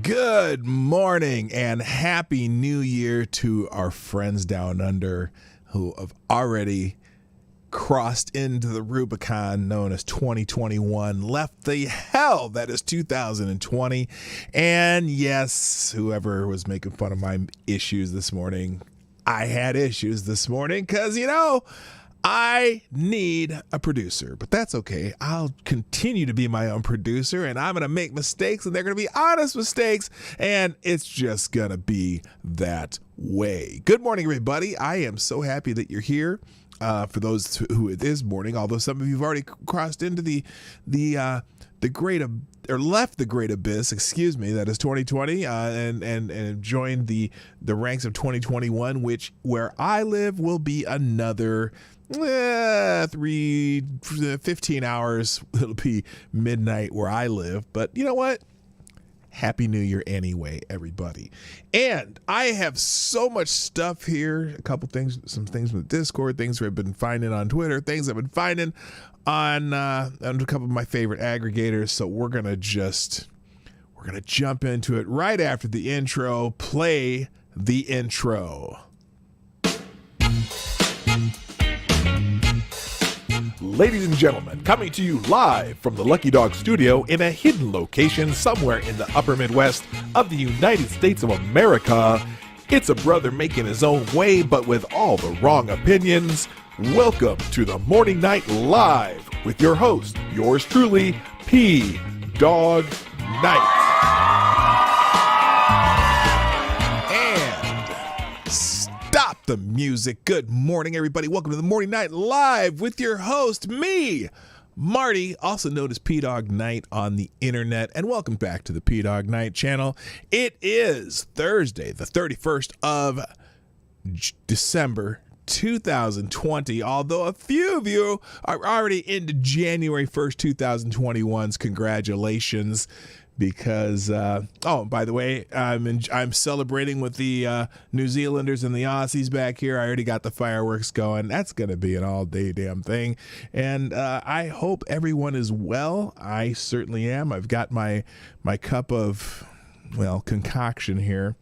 Good morning and happy new year to our friends down under who have already crossed into the Rubicon known as 2021, left the hell that is 2020. And yes, whoever was making fun of my issues this morning, I had issues this morning because, I need a producer, but that's okay. I'll continue to be my own producer, and I'm going to make mistakes, and they're going to be honest mistakes, and it's just going to be that way. Good morning, everybody. I am so happy that you're here. For those who it is morning, although some of you have already crossed into the great or left the great abyss, that is 2020, and joined the ranks of 2021, which where I live will be another 15 hours. It'll be midnight where I live, but you know what? Happy New Year anyway, everybody. And I have so much stuff here, some things with Discord, things I've been finding on Twitter, things I've been finding on a couple of my favorite aggregators. So we're going to jump into it right after the intro. Play the intro. Ladies and gentlemen, coming to you live from the Lucky Dog Studio in a hidden location somewhere in the upper Midwest of the United States of America, it's a brother making his own way, but with all the wrong opinions. Welcome to the Morning Night Live with your host, yours truly, P. Dog Night. Stop the music. Good morning, everybody. Welcome to the Morning Night Live with your host, me, Marty, also known as P-Dog Night on the internet. And welcome back to the P-Dog Night channel. It is Thursday, the 31st of December, 2020, although a few of you are already into January 1st, 2021's. Congratulations. Because, by the way, I'm celebrating with the New Zealanders and the Aussies back here. I already got the fireworks going. That's going to be an all-day damn thing. And I hope everyone is well. I certainly am. I've got my cup of, concoction here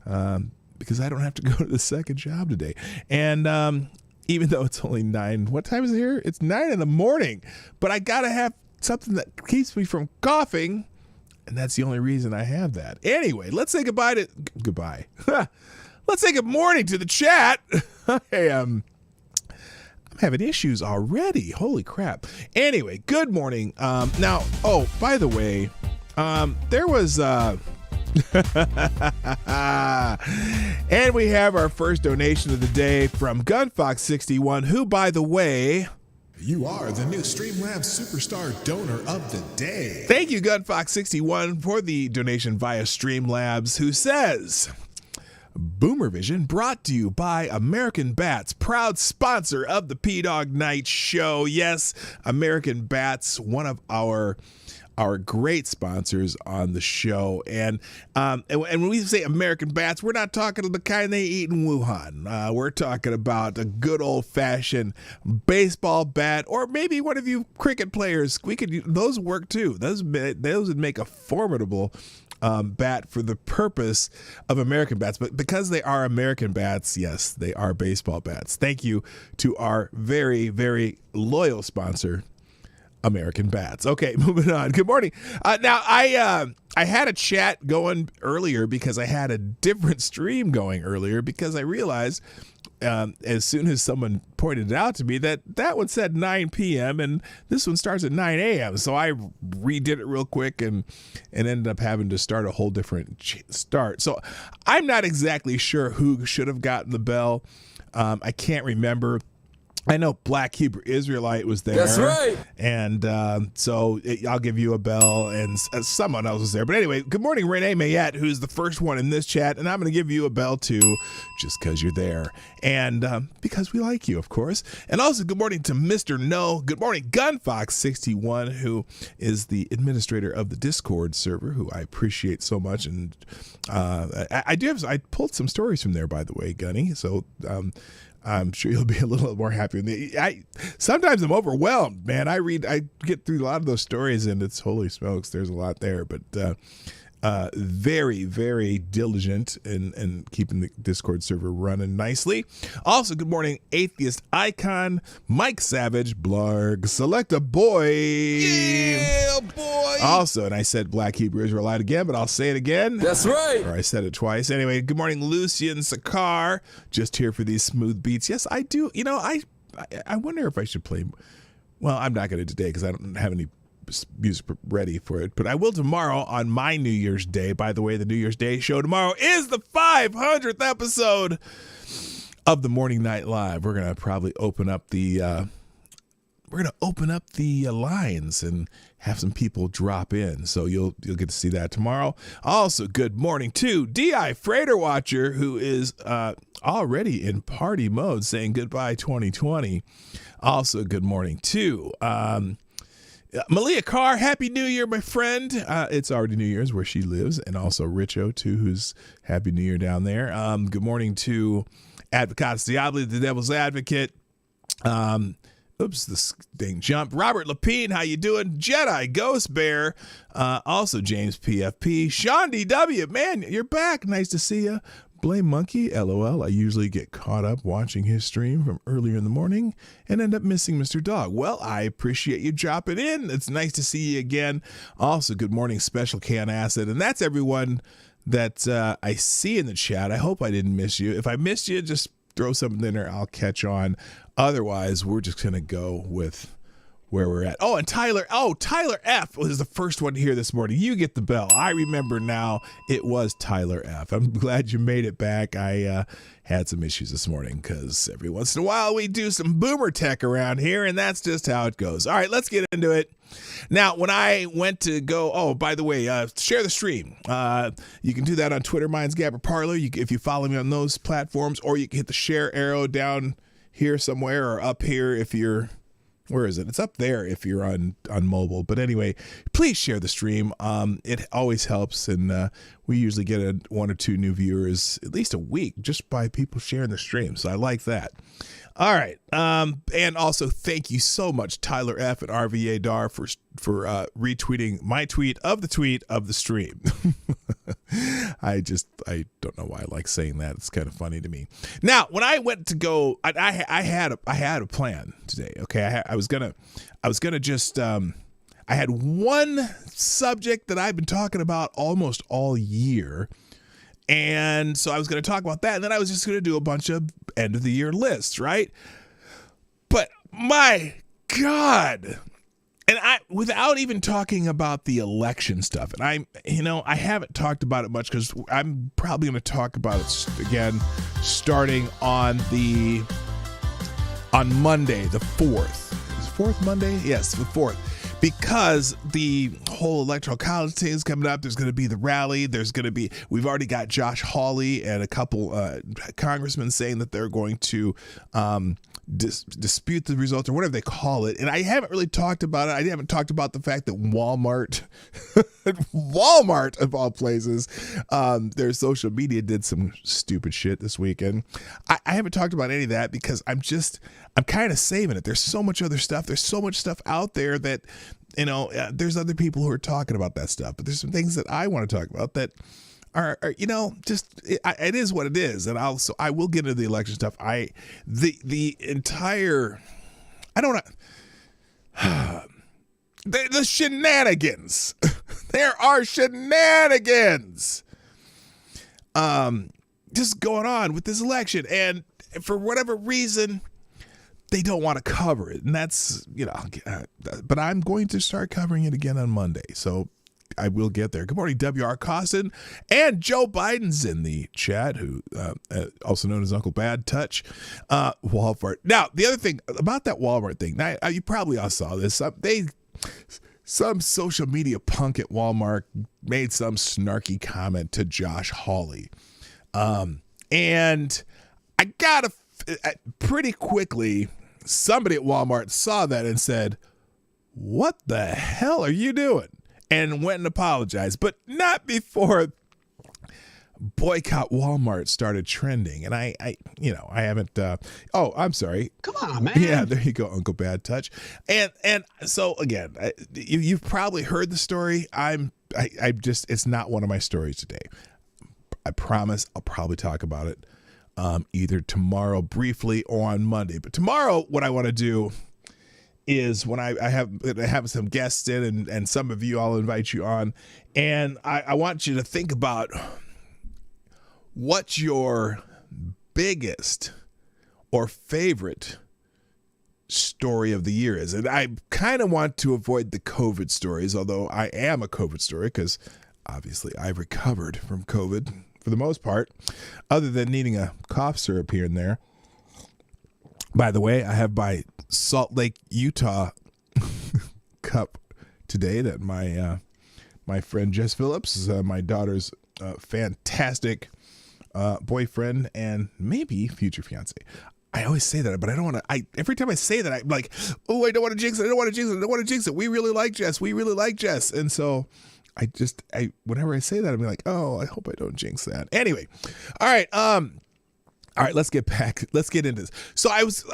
because I don't have to go to the second job today. And even though it's only 9, what time is it here? It's 9 in the morning. But I got to have something that keeps me from coughing. And that's the only reason I have that. Anyway, let's say goodbye. Let's say good morning to the chat. I'm having issues already. Holy crap. Anyway, good morning. Now, by the way, there was... and we have our first donation of the day from Gunfox61, who, by the way... You are the new Streamlabs Superstar Donor of the Day. Thank you, Gunfox61, for the donation via Streamlabs, who says, Boomer Vision brought to you by American Bats, proud sponsor of the P-Dog Night Show. Yes, American Bats, one of our great sponsors on the show. And when we say American Bats, we're not talking to the kind they eat in Wuhan. We're talking about a good old-fashioned baseball bat, or maybe one of you cricket players. Those work too. Those would make a formidable bat for the purpose of American Bats. But because they are American Bats, yes, they are baseball bats. Thank you to our very, very loyal sponsor, American Bats. Okay, moving on. Good morning. Now, I had a chat going earlier because I had a different stream going earlier because I realized as soon as someone pointed it out to me that one said 9 p.m. and this one starts at 9 a.m. So I redid it real quick and ended up having to start a whole different start. So I'm not exactly sure who should have gotten the bell. I can't remember. I know Black Hebrew Israelite was there. That's right. And I'll give you a bell, and someone else was there. But anyway, good morning, Renee Mayette, who's the first one in this chat, and I'm going to give you a bell too, just because you're there. And because we like you, of course. And also, good morning to Mr. No. Good morning, Gunfox61, who is the administrator of the Discord server, who I appreciate so much. And I pulled some stories from there, by the way, Gunny. So I'm sure you'll be a little more happy with me. Sometimes I'm overwhelmed, man. I get through a lot of those stories and it's holy smokes, there's a lot there. But very, very diligent in keeping the Discord server running nicely. Also, good morning, Atheist Icon, Mike Savage, Blarg, Select a Boy. Yeah, boy. Also, and I said Black Hebrew Israelite again, but I'll say it again. That's right. Or I said it twice. Anyway, good morning, Lucian Sakar. Just here for these smooth beats. Yes, I do. You know, I wonder if I should play. Well, I'm not going to today because I don't have any music ready for it, but I will tomorrow on my New Year's Day. By the way, the New Year's Day show tomorrow is the 500th episode of the Morning Night Live. We're gonna probably open up the lines and have some people drop in, so you'll get to see that tomorrow. Also, good morning to DI Freighter Watcher, who is already in party mode, saying goodbye 2020. Also, good morning to Malia Carr, Happy New Year, my friend. It's already New Year's where she lives, and also Richo, too, who's Happy New Year down there. Good morning to Advocatus Diablo, the Devil's Advocate. Oops, this dang jump. Robert Lapine, how you doing? Jedi Ghost Bear. Also James PFP. Sean DW, man, you're back. Nice to see you. Blame Monkey, LOL. I usually get caught up watching his stream from earlier in the morning and end up missing Mr. Dog. Well, I appreciate you dropping in. It's nice to see you again. Also, good morning, Special Can Acid. And that's everyone that I see in the chat. I hope I didn't miss you. If I missed you, just throw something in there. I'll catch on. Otherwise, we're just going to go with where we're at. Oh, and Tyler F was the first one here this morning. You get the bell. I remember now. It was Tyler F. I'm glad you made it back. I had some issues this morning because every once in a while we do some boomer tech around here, and that's just how it goes. All right, let's get into it. Now, when I went to go, oh, by the way, share the stream. You can do that on Twitter, Minds Gap, or Parler. If you follow me on those platforms, or you can hit the share arrow down here somewhere or up here if you're, where is it? It's up there if you're on mobile. But anyway, please share the stream. It always helps, and we usually get one or two new viewers at least a week just by people sharing the stream. So I like that. All right. And also thank you so much, Tyler F. and RVA Dar for retweeting my tweet of the stream. I don't know why I like saying that. It's kind of funny to me. Now, when I went to go, I had a plan today. Okay. I was gonna just, I had one subject that I've been talking about almost all year. And so I was going to talk about that, and then I was just going to do a bunch of end of the year lists, right? But my God, and without even talking about the election stuff, and I haven't talked about it much because I'm probably going to talk about it again starting on Monday, the 4th. Is it 4th Monday? Yes, the 4th. Because the whole electoral college thing is coming up, there's going to be the rally. We've already got Josh Hawley and a couple congressmen saying that they're going to dispute the results or whatever they call it. And I haven't really talked about it. I haven't talked about the fact that Walmart of all places, their social media did some stupid shit this weekend. I haven't talked about any of that because I'm kind of saving it. There's so much other stuff. There's so much stuff out there that, there's other people who are talking about that stuff, but there's some things that I want to talk about that are it is what it is. And I will get into the election stuff. The shenanigans. There are shenanigans just going on with this election. And for whatever reason, they don't want to cover it. And that's, but I'm going to start covering it again on Monday. So I will get there. Good morning, W.R. Costin. And Joe Biden's in the chat, who also known as Uncle Bad Touch. Walmart. Now, the other thing about that Walmart thing, now, you probably all saw this. Some social media punk at Walmart made some snarky comment to Josh Hawley. And I got pretty quickly, somebody at Walmart saw that and said, "What the hell are you doing?" and went and apologized, but not before boycott Walmart started trending, and I haven't. I'm sorry. Come on, man. Yeah, there you go, Uncle Bad Touch. And so again, you've probably heard the story. It's not one of my stories today. I promise I'll probably talk about it either tomorrow briefly or on Monday. But tomorrow, what I want to do is when I have some guests in, and some of you, I'll invite you on, and I want you to think about what your biggest or favorite story of the year is. And I kind of want to avoid the COVID stories, although I am a COVID story because obviously I've recovered from COVID for the most part, other than needing a cough syrup here and there. By the way, I have my Salt Lake, Utah cup today that my friend Jess Phillips, my daughter's fantastic boyfriend and maybe future fiance. I always say that, but I don't want to. Every time I say that, I'm like, oh, I don't want to jinx it. I don't want to jinx it. I don't want to jinx it. We really like Jess. We really like Jess. And so whenever I say that, I'm like, oh, I hope I don't jinx that. Anyway, all right. Let's get into this. So I was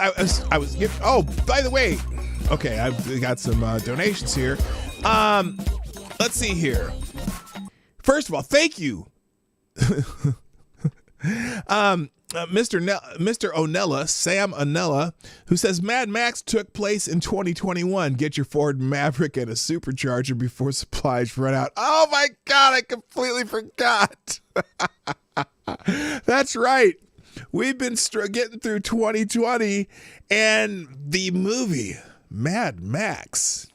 oh, by the way, okay, I've got some donations here. Let's see here. First of all, thank you. Mr. Onella, Sam Onella, who says Mad Max took place in 2021. Get your Ford Maverick and a supercharger before supplies run out. Oh my God, I completely forgot. That's right. We've been getting through 2020 and the movie Mad Max.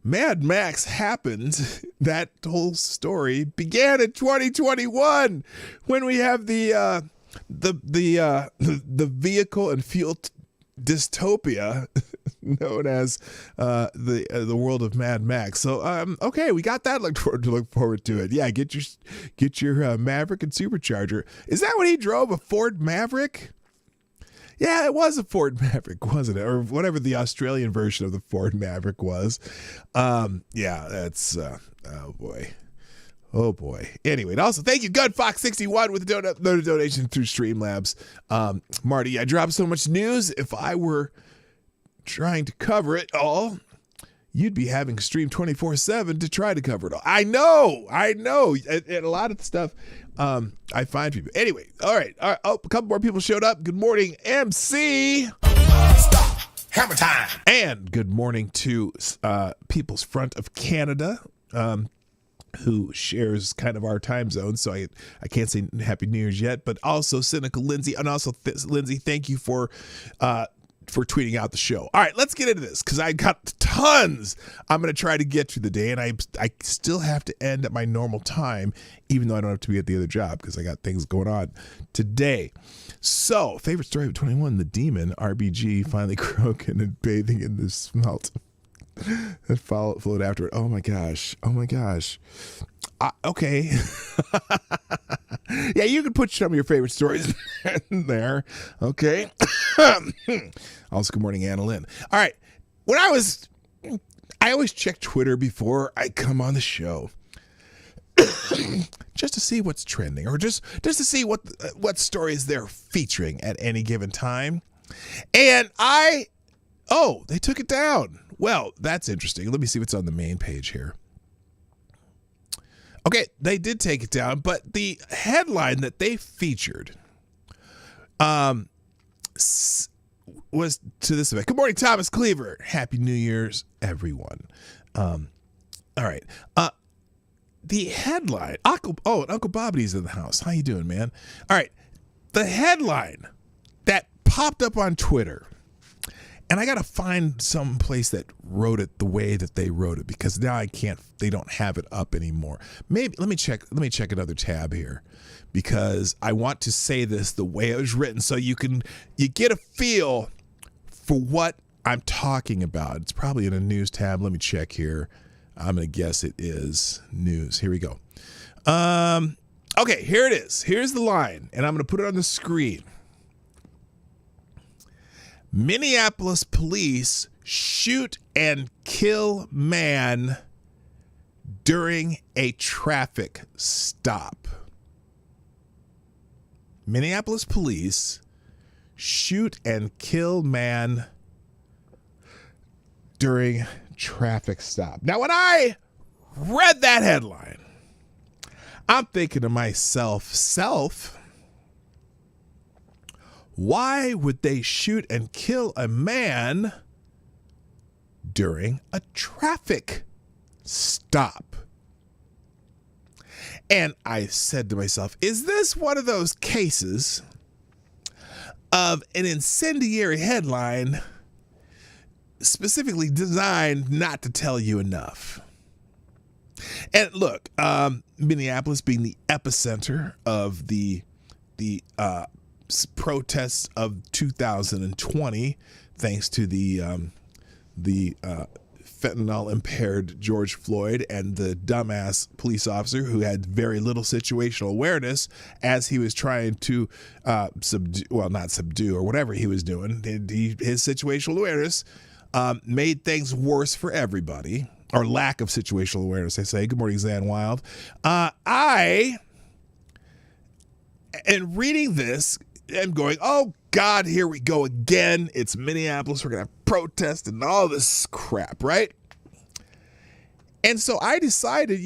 Mad Max happened. That whole story began in 2021 when we have the vehicle and fuel dystopia known as the world of Mad Max. So okay, we got that. Look forward to it. Yeah, get your Maverick and supercharger. Is that what he drove? A Ford Maverick? Yeah, it was a Ford Maverick, wasn't it? Or whatever the Australian version of the Ford Maverick was. Yeah, that's oh boy. Anyway, and also thank you, godforsaken, with the donation through Streamlabs. Marty, I dropped so much news. If I were trying to cover it all, you'd be having to stream 24/7 to try to cover it all. I know. And a lot of the stuff I find people. Anyway, all right. Oh, a couple more people showed up. Good morning, MC. Stop. Hammer time. And good morning to People's Front of Canada, who shares kind of our time zone. So I can't say Happy New Year's yet, but also Cynical Lindsay. And also, Lindsay, thank you for tweeting out the show. All right, let's get into this because I got tons I'm going to try to get through the day, and I still have to end at my normal time, even though I don't have to be at the other job because I got things going on today. So, favorite story of 21, the demon, RBG, finally croaking and bathing in the smelt that followed after it. Oh my gosh. Okay. Yeah, you can put some of your favorite stories in there. Okay. Also, good morning, Anna Lynn. All right. I always check Twitter before I come on the show. Just to see what's trending, or just to see what stories they're featuring at any given time. And they took it down. Well, that's interesting. Let me see what's on the main page here. Okay, they did take it down, but the headline that they featured was to this effect. Good morning, Thomas Cleaver. Happy New Year's, everyone. All right. The headline. Uncle Bobby's in the house. How you doing, man? All right. The headline that popped up on Twitter. And I got to find some place that wrote it the way that they wrote it, because now they don't have it up anymore. Maybe let me check another tab here, because I want to say this the way it was written so you get a feel for what I'm talking about. It's probably in a news tab. Let me check here. I'm going to guess it is news. Here we go. Okay, here it is. Here's the line, and I'm going to put it on the screen. Minneapolis police shoot and kill man during a traffic stop. Minneapolis police shoot and kill man during traffic stop. Now, when I read that headline, I'm thinking to myself, why would they shoot and kill a man during a traffic stop? And I said to myself, is this one of those cases of an incendiary headline specifically designed not to tell you enough? And look, Minneapolis being the epicenter of the protests of 2020, thanks to the fentanyl impaired George Floyd and the dumbass police officer who had very little situational awareness as he was trying to not subdue or whatever he was doing. His situational awareness made things worse for everybody, or lack of situational awareness, I say. Good morning, Zan Wild. And reading this, I'm going, oh God, here we go again. It's Minneapolis. We're going to have protests and all this crap, right? And so I decided,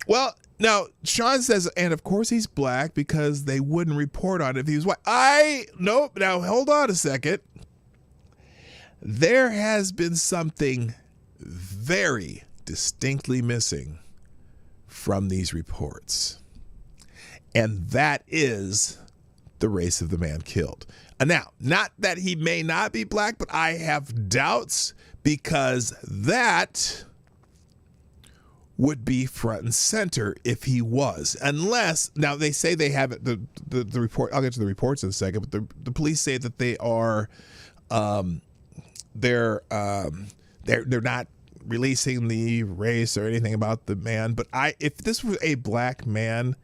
well, now Sean says, and of course he's black because they wouldn't report on it if he was white. Nope. Now hold on a second. There has been something very distinctly missing from these reports. And that is the race of the man killed. Now, not that he may not be black, but I have doubts because that would be front and center if he was. Unless, now they say they haven't, the report, I'll get to the reports in a second, but the police say that they are, they're not releasing the race or anything about the man. But if this was a black man,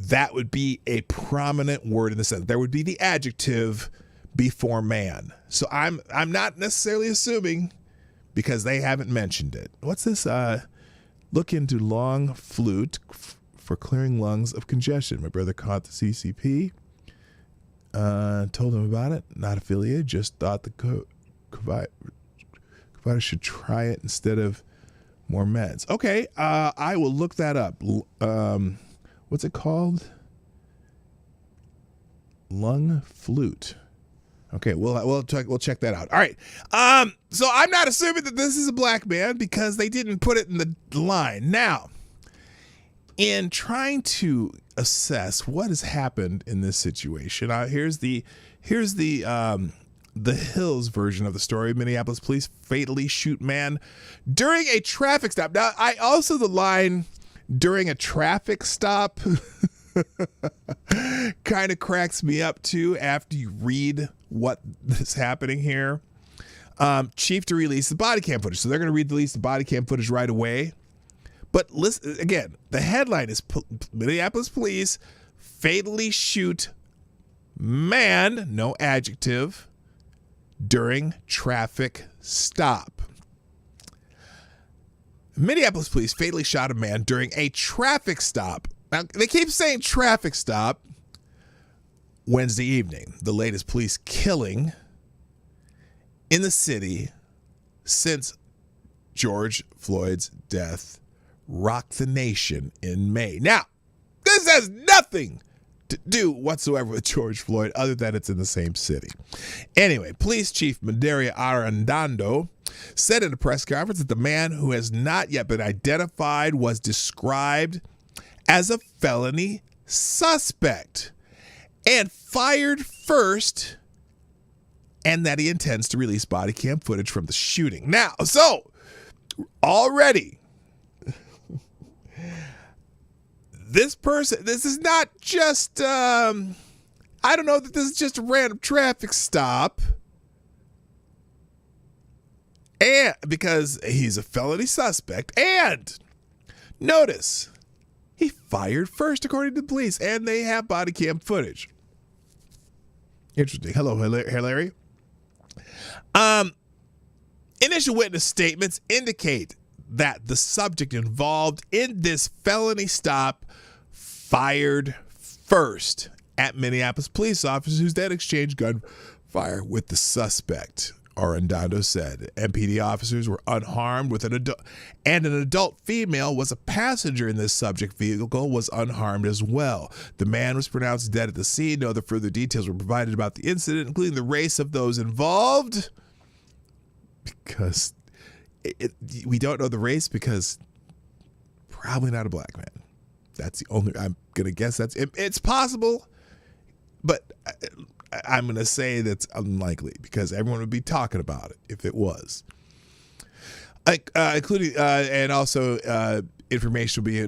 that would be a prominent word in the sentence. There would be the adjective before man. So I'm not necessarily assuming because they haven't mentioned it. What's this? Look into long flute for clearing lungs of congestion. My brother caught the CCP. Told him about it. Not affiliated. Just thought the provider should try it instead of more meds. Okay, I will look that up. What's it called? Lung flute. Okay, we'll check that out. All right. So I'm not assuming that this is a black man because they didn't put it in the line. Now, in trying to assess what has happened in this situation, here's the Hills version of the story. Minneapolis police fatally shoot man during a traffic stop. Now, the line during a traffic stop kind of cracks me up too after you read what is happening here. Chief to release the body cam footage. So they're going to release the body cam footage right away. But listen, again, the headline is Minneapolis police fatally shoot man, no adjective, during traffic stop. Minneapolis police fatally shot a man during a traffic stop. Now, they keep saying traffic stop. Wednesday evening, the latest police killing in the city since George Floyd's death rocked the nation in May. Now, this has nothing to do whatsoever with George Floyd other than it's in the same city. Anyway, Police Chief Mvrder Arredondo said in a press conference that the man who has not yet been identified was described as a felony suspect and fired first, and that he intends to release body cam footage from the shooting. Now, so already this is not just, I don't know that this is just a random traffic stop. And because he's a felony suspect. And notice, he fired first, according to the police, and they have body cam footage. Interesting. Hello, Larry. Initial witness statements indicate that the subject involved in this felony stop fired first at Minneapolis police officers who then exchanged gunfire with the suspect. Arredondo said MPD officers were unharmed with an adult female was a passenger in this subject vehicle was unharmed as well. The man was pronounced dead at the scene. No other further details were provided about the incident, including the race of those involved. Because we don't know the race because probably not a black man. That's the only, I'm going to guess it's possible, but I'm going to say that's unlikely because everyone would be talking about it if it was. Including, and also information will be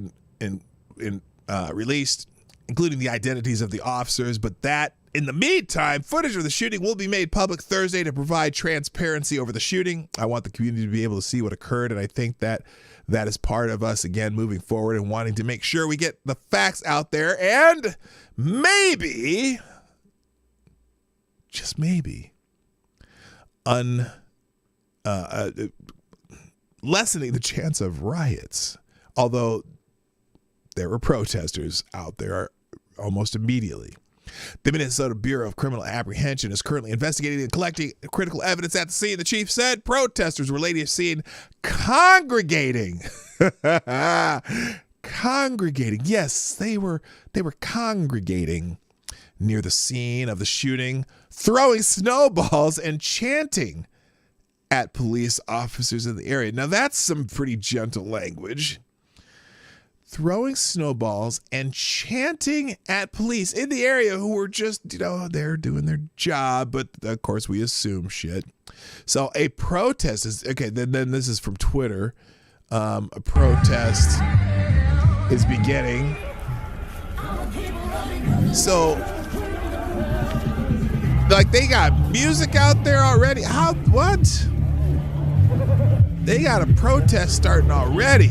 released, including the identities of the officers, but that in the meantime, footage of the shooting will be made public Thursday to provide transparency over the shooting. I want the community to be able to see what occurred, and I think that is part of us, again, moving forward and wanting to make sure we get the facts out there and maybe, just maybe, lessening the chance of riots, although there were protesters out there almost immediately. The Minnesota Bureau of Criminal Apprehension is currently investigating and collecting critical evidence at the scene. The chief said protesters were later seen congregating. Congregating. Yes, they were congregating near the scene of the shooting, throwing snowballs and chanting at police officers in the area. Now that's some pretty gentle language. Throwing snowballs and chanting at police in the area who were just, they're doing their job, but of course we assume shit. So a protest is, okay, then this is from Twitter. A protest is beginning. So, like, they got music out there already. What? They got a protest starting already.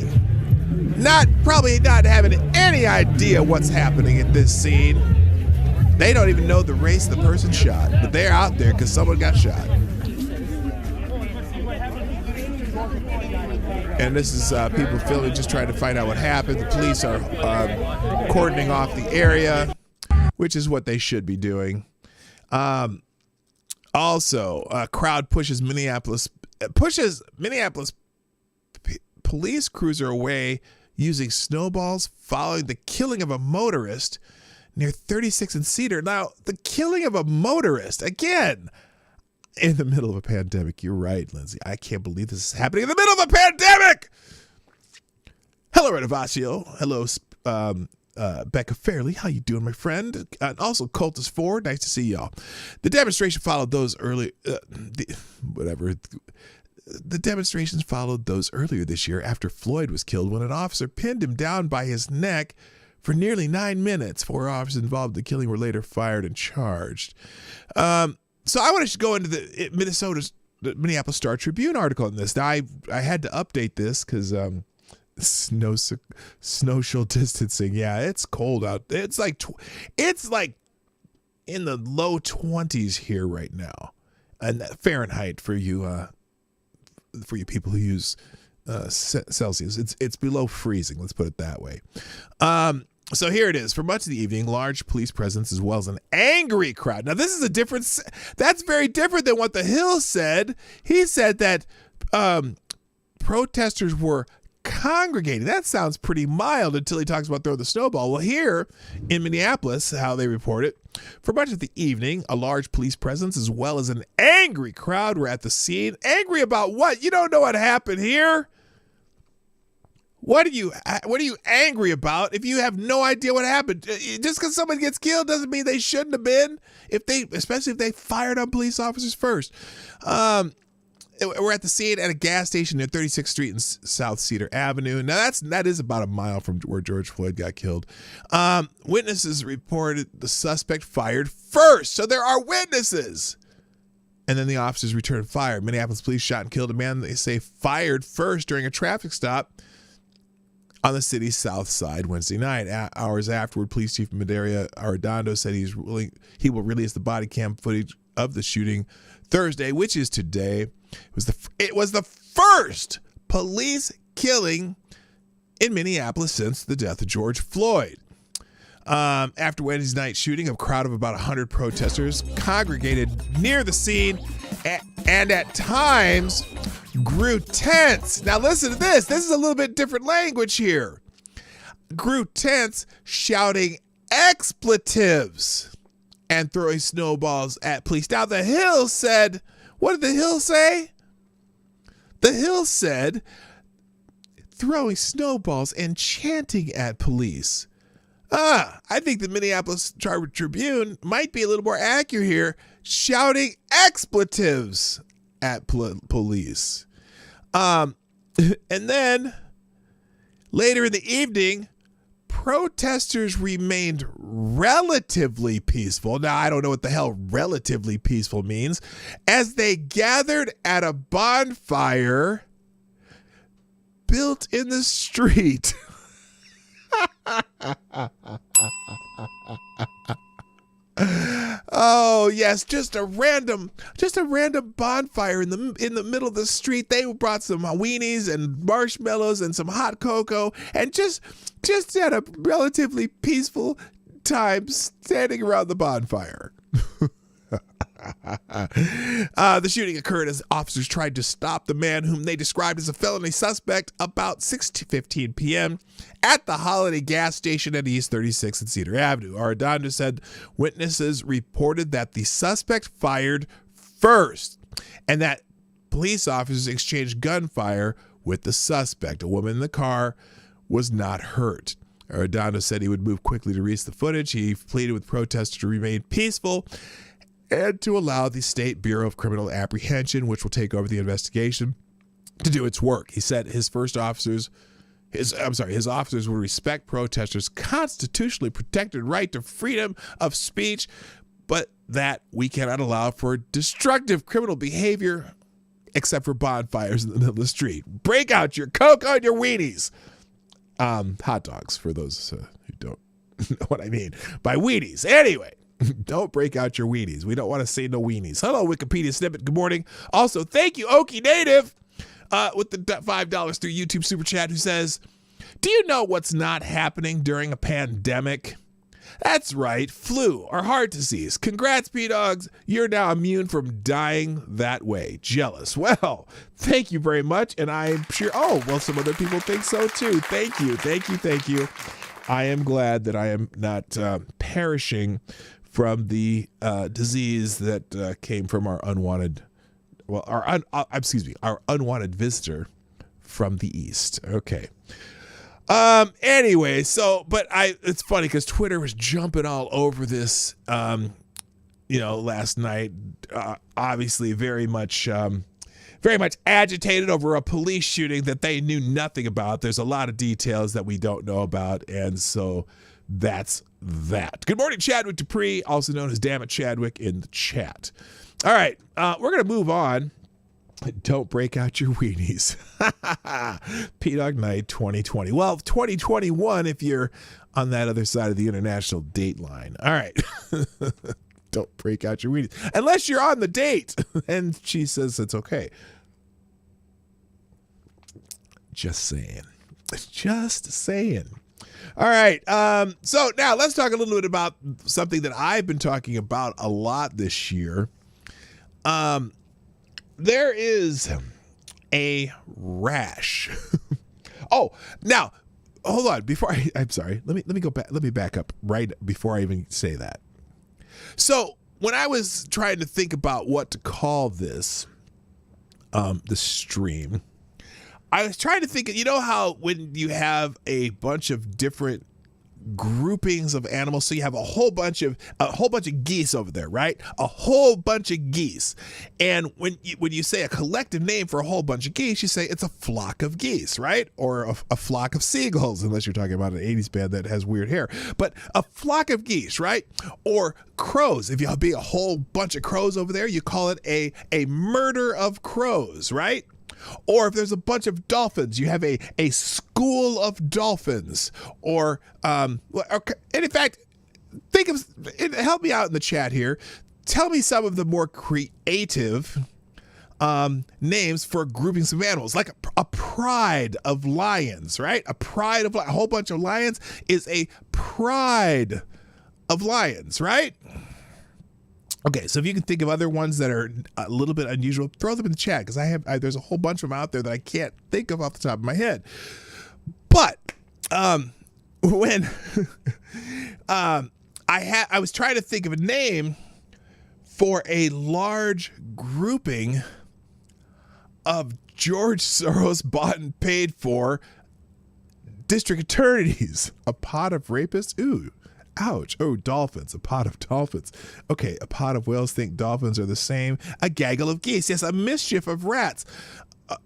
Probably not having any idea what's happening at this scene. They don't even know the race the person shot, but they're out there because someone got shot. And this is people filming, just trying to find out what happened. The police are cordoning off the area, which is what they should be doing. Also, a crowd pushes Minneapolis police cruiser away using snowballs following the killing of a motorist near 36th and Cedar. Now, the killing of a motorist, again, in the middle of a pandemic. You're right, Lindsay. I can't believe this is happening in the middle of a pandemic. Hello, Renovaccio. Hello, Becca Fairley. How you doing, my friend? And also, Cultus 4. Nice to see y'all. The demonstration followed those early... The demonstrations followed those earlier this year after Floyd was killed when an officer pinned him down by his neck for nearly 9 minutes. 4 officers involved in the killing were later fired and charged. So I want to go into the Minneapolis Star Tribune article on this. Now, I had to update this because social distancing. Yeah, it's cold out. It's like in the low 20s here right now, and Fahrenheit for you people who use Celsius. It's below freezing. Let's put it that way. So here it is. For much of the evening, large police presence as well as an angry crowd. Now, this is that's very different than what the Hill said. He said that protesters were congregating. That sounds pretty mild until he talks about throwing the snowball. Well, here in Minneapolis, how they report it, for much of the evening, a large police presence as well as an angry crowd were at the scene. Angry about what? You don't know what happened here? What are you angry about if you have no idea what happened? Just because somebody gets killed doesn't mean they shouldn't have been, especially if they fired on police officers first. We're at the scene at a gas station near 36th Street and South Cedar Avenue. Now, that is about a mile from where George Floyd got killed. Witnesses reported the suspect fired first. So there are witnesses. And then the officers returned fire. Minneapolis police shot and killed a man they say fired first during a traffic stop on the city's south side Wednesday night. Hours afterward, Police Chief Mvrder Arredondo said he will release the body cam footage of the shooting Thursday, which is today. It was the first police killing in Minneapolis since the death of George Floyd. After Wednesday night shooting, a crowd of about 100 protesters congregated near the scene and at times grew tense. Now listen to this. This is a little bit different language here. Grew tense, shouting expletives and throwing snowballs at police. Now the Hill said, what did the Hill say? The Hill said throwing snowballs and chanting at police. I think the Minneapolis Tribune might be a little more accurate here, shouting expletives at police. And then later in the evening, protesters remained relatively peaceful. Now, I don't know what the hell relatively peaceful means, as they gathered at a bonfire built in the street. Oh yes, just a random bonfire in the middle of the street. They brought some weenies and marshmallows and some hot cocoa, and just had a relatively peaceful time standing around the bonfire. The shooting occurred as officers tried to stop the man whom they described as a felony suspect about 6:15 p.m. at the Holiday gas station at East 36th and Cedar Avenue. Arredondo said witnesses reported that the suspect fired first and that police officers exchanged gunfire with the suspect. A woman in the car was not hurt. Arredondo said he would move quickly to release the footage. He pleaded with protesters to remain peaceful and to allow the State Bureau of Criminal Apprehension, which will take over the investigation, to do its work. He said his officers will respect protesters' constitutionally protected right to freedom of speech, but that we cannot allow for destructive criminal behavior except for bonfires in the middle of the street. Break out your cocoa and your weenies. Hot dogs, for those who don't know what I mean by weenies. Anyway. Don't break out your weenies. We don't want to say no weenies. Hello, Wikipedia snippet. Good morning. Also, thank you, Okie Native, with the $5 through YouTube Super Chat, who says, do you know what's not happening during a pandemic? That's right, flu or heart disease. Congrats, P-Dogs. You're now immune from dying that way. Jealous. Well, thank you very much. And I'm sure, some other people think so too. Thank you. I am glad that I am not perishing from the disease that came from our unwanted visitor from the East. Okay. Anyway, it's funny because Twitter was jumping all over this, last night, obviously very much agitated over a police shooting that they knew nothing about. There's a lot of details that we don't know about. And so that's that. Good morning, Chadwick Dupree, also known as Damn It Chadwick in the chat. All right, we're going to move on. Don't break out your weenies. P-Dog Night 2020. Well, 2021 if you're on that other side of the international date line. All right. Don't break out your weenies. Unless you're on the date. And she says it's okay. Just saying. All right. So now let's talk a little bit about something that I've been talking about a lot this year. There is a rash. Now hold on. I'm sorry. Let me go back. Let me back up right before I even say that. So when I was trying to think about what to call this, the stream, I was trying to think, you know how when you have a bunch of different groupings of animals, so you have a whole bunch of geese over there, right? A whole bunch of geese. And when you say a collective name for a whole bunch of geese, you say it's a flock of geese, right? Or a flock of seagulls, unless you're talking about an 80s band that has weird hair. But a flock of geese, right? Or crows. If you be a whole bunch of crows over there, you call it a murder of crows, right? Or if there's a bunch of dolphins, you have a school of dolphins. Or, and in fact, help me out in the chat here. Tell me some of the more creative names for groupings of animals, like a pride of lions, right? A pride of a whole bunch of lions is a pride of lions, right? Okay, so if you can think of other ones that are a little bit unusual, throw them in the chat because there's a whole bunch of them out there that I can't think of off the top of my head. But when I was trying to think of a name for a large grouping of George Soros bought and paid for district attorneys, a pot of rapists. Ooh. Ouch. Oh, dolphins. A pot of dolphins. Okay, a pot of whales think dolphins are the same. A gaggle of geese. Yes, a mischief of rats.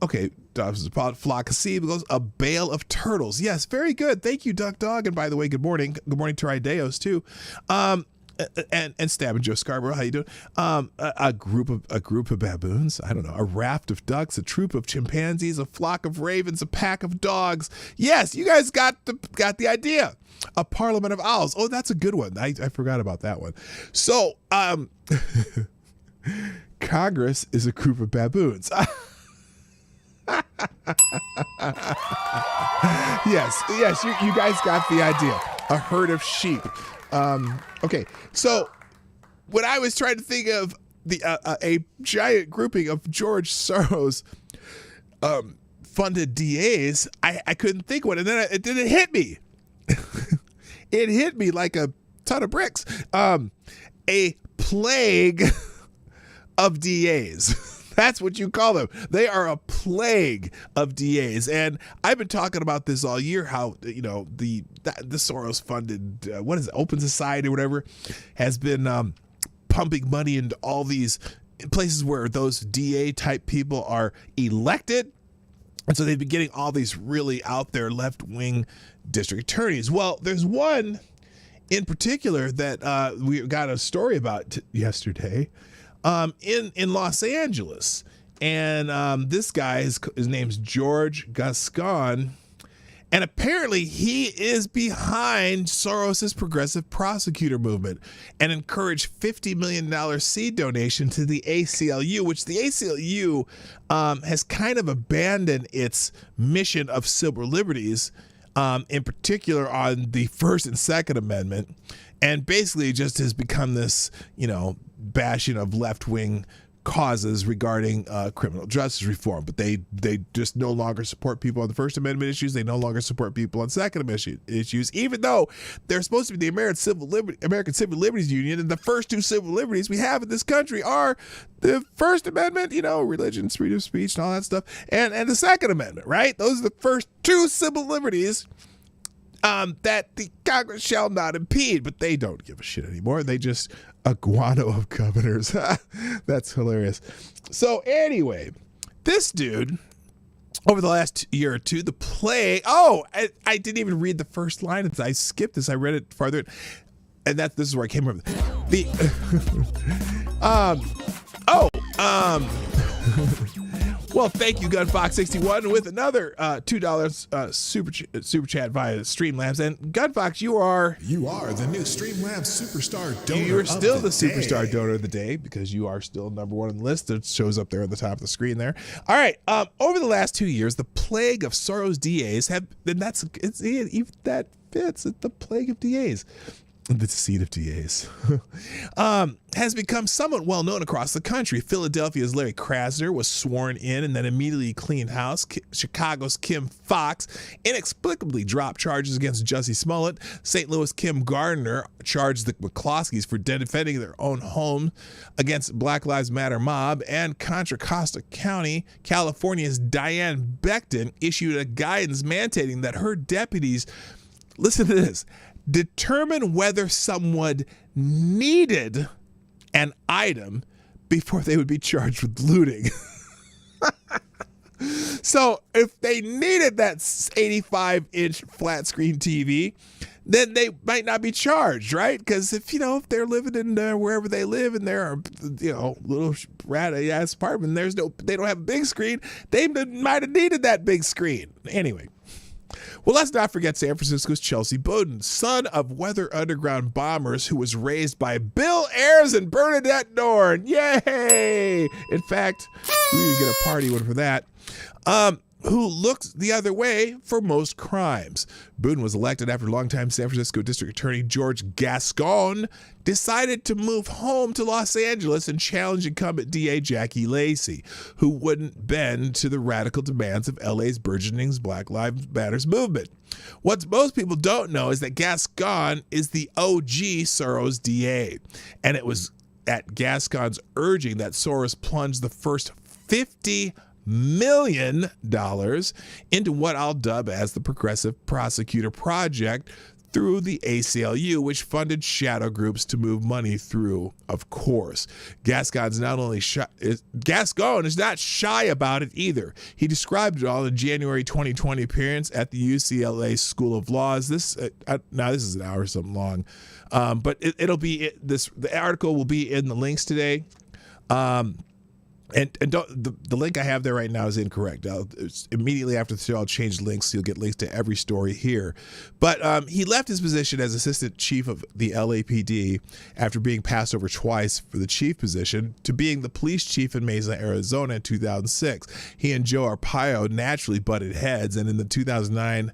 Okay, dolphins, a pot, flock of seagulls. A bale of turtles. Yes, very good. Thank you, Duck Dog. And by the way, good morning. Good morning to Ideos, too. And Stab and Joe Scarborough, how you doing? A group of baboons. I don't know. A raft of ducks. A troop of chimpanzees. A flock of ravens. A pack of dogs. Yes, you guys got the idea. A parliament of owls. Oh, that's a good one. I forgot about that one. So, Congress is a group of baboons. Yes, you guys got the idea. A herd of sheep. Okay, so when I was trying to think of a giant grouping of George Soros funded DAs, I couldn't think of one, and then it hit me. It hit me like a ton of bricks. A plague of DAs. That's what you call them. They are a plague of DAs. And I've been talking about this all year, how, the Soros funded, Open Society or whatever, has been pumping money into all these places where those DA type people are elected. And so they've been getting all these really out there left-wing district attorneys. Well, there's one in particular that we got a story about yesterday in Los Angeles. And this guy, his name's George Gascon. And apparently he is behind Soros's progressive prosecutor movement and encouraged $50 million seed donation to the ACLU, which the ACLU has kind of abandoned its mission of civil liberties, in particular on the First and Second Amendment, and basically just has become this, bashing of left-wing causes regarding criminal justice reform. But they just no longer support people on the First Amendment issues. They no longer support people on Second Amendment issues, even though they're supposed to be the American Civil Liberties Union. And the first two civil liberties we have in this country are the First Amendment, religion, freedom of speech, and all that stuff, and the Second Amendment, right? Those are the first two civil liberties that the Congress shall not impede. But they don't give a shit anymore. They just a guano of governors. That's hilarious. So anyway, this dude, over the last year or two, the plague. Oh, I didn't even read the first line. I skipped this. I read it farther. And this is where I came from. Well, thank you, GunFox61, with another $2 super chat via Streamlabs. And GunFox, you are the new Streamlabs Superstar Donor. You're still the Superstar Donor of the day because you are still number one on the list. It shows up there on the top of the screen there. All right. Over the last 2 years, the plague of Soros DAs that fits. It's the plague of DAs. The seat of DAs has become somewhat well known across the country. Philadelphia's Larry Krasner was sworn in and then immediately cleaned house. Chicago's Kim Fox inexplicably dropped charges against Jussie Smollett. St. Louis' Kim Gardner charged the McCloskeys for defending their own home against Black Lives Matter mob. And Contra Costa County, California's Diane Becton issued a guidance mandating that her deputies, listen to this, determine whether someone needed an item before they would be charged with looting. So if they needed that 85-inch flat screen TV, then they might not be charged, right? Because if they're living in wherever they live and there are little ratty ass apartment, they don't have a big screen, they might have needed that big screen. Anyway, Well, let's not forget San Francisco's Chelsea Bowden, son of Weather Underground bombers who was raised by Bill Ayers and Bernadette Dorn. Yay! In fact, we need to get a party one for that. Who looks the other way for most crimes. Boone was elected after longtime San Francisco District Attorney George Gascon decided to move home to Los Angeles and challenge incumbent DA Jackie Lacey, who wouldn't bend to the radical demands of LA's burgeoning Black Lives Matter movement. What most people don't know is that Gascon is the OG Soros DA, and it was at Gascon's urging that Soros plunged the first $50 million into what I'll dub as the Progressive Prosecutor Project through the ACLU, which funded shadow groups to move money through, of course. Gascon is not shy about it either. He described it all in a January 2020 appearance at the UCLA School of Laws. Now this is an hour or something long, but the article will be in the links today. And the link I have there right now is incorrect. Immediately after the show, I'll change links. So you'll get links to every story here. But he left his position as assistant chief of the LAPD after being passed over twice for the chief position to being the police chief in Mesa, Arizona in 2006. He and Joe Arpaio naturally butted heads, and in 2009,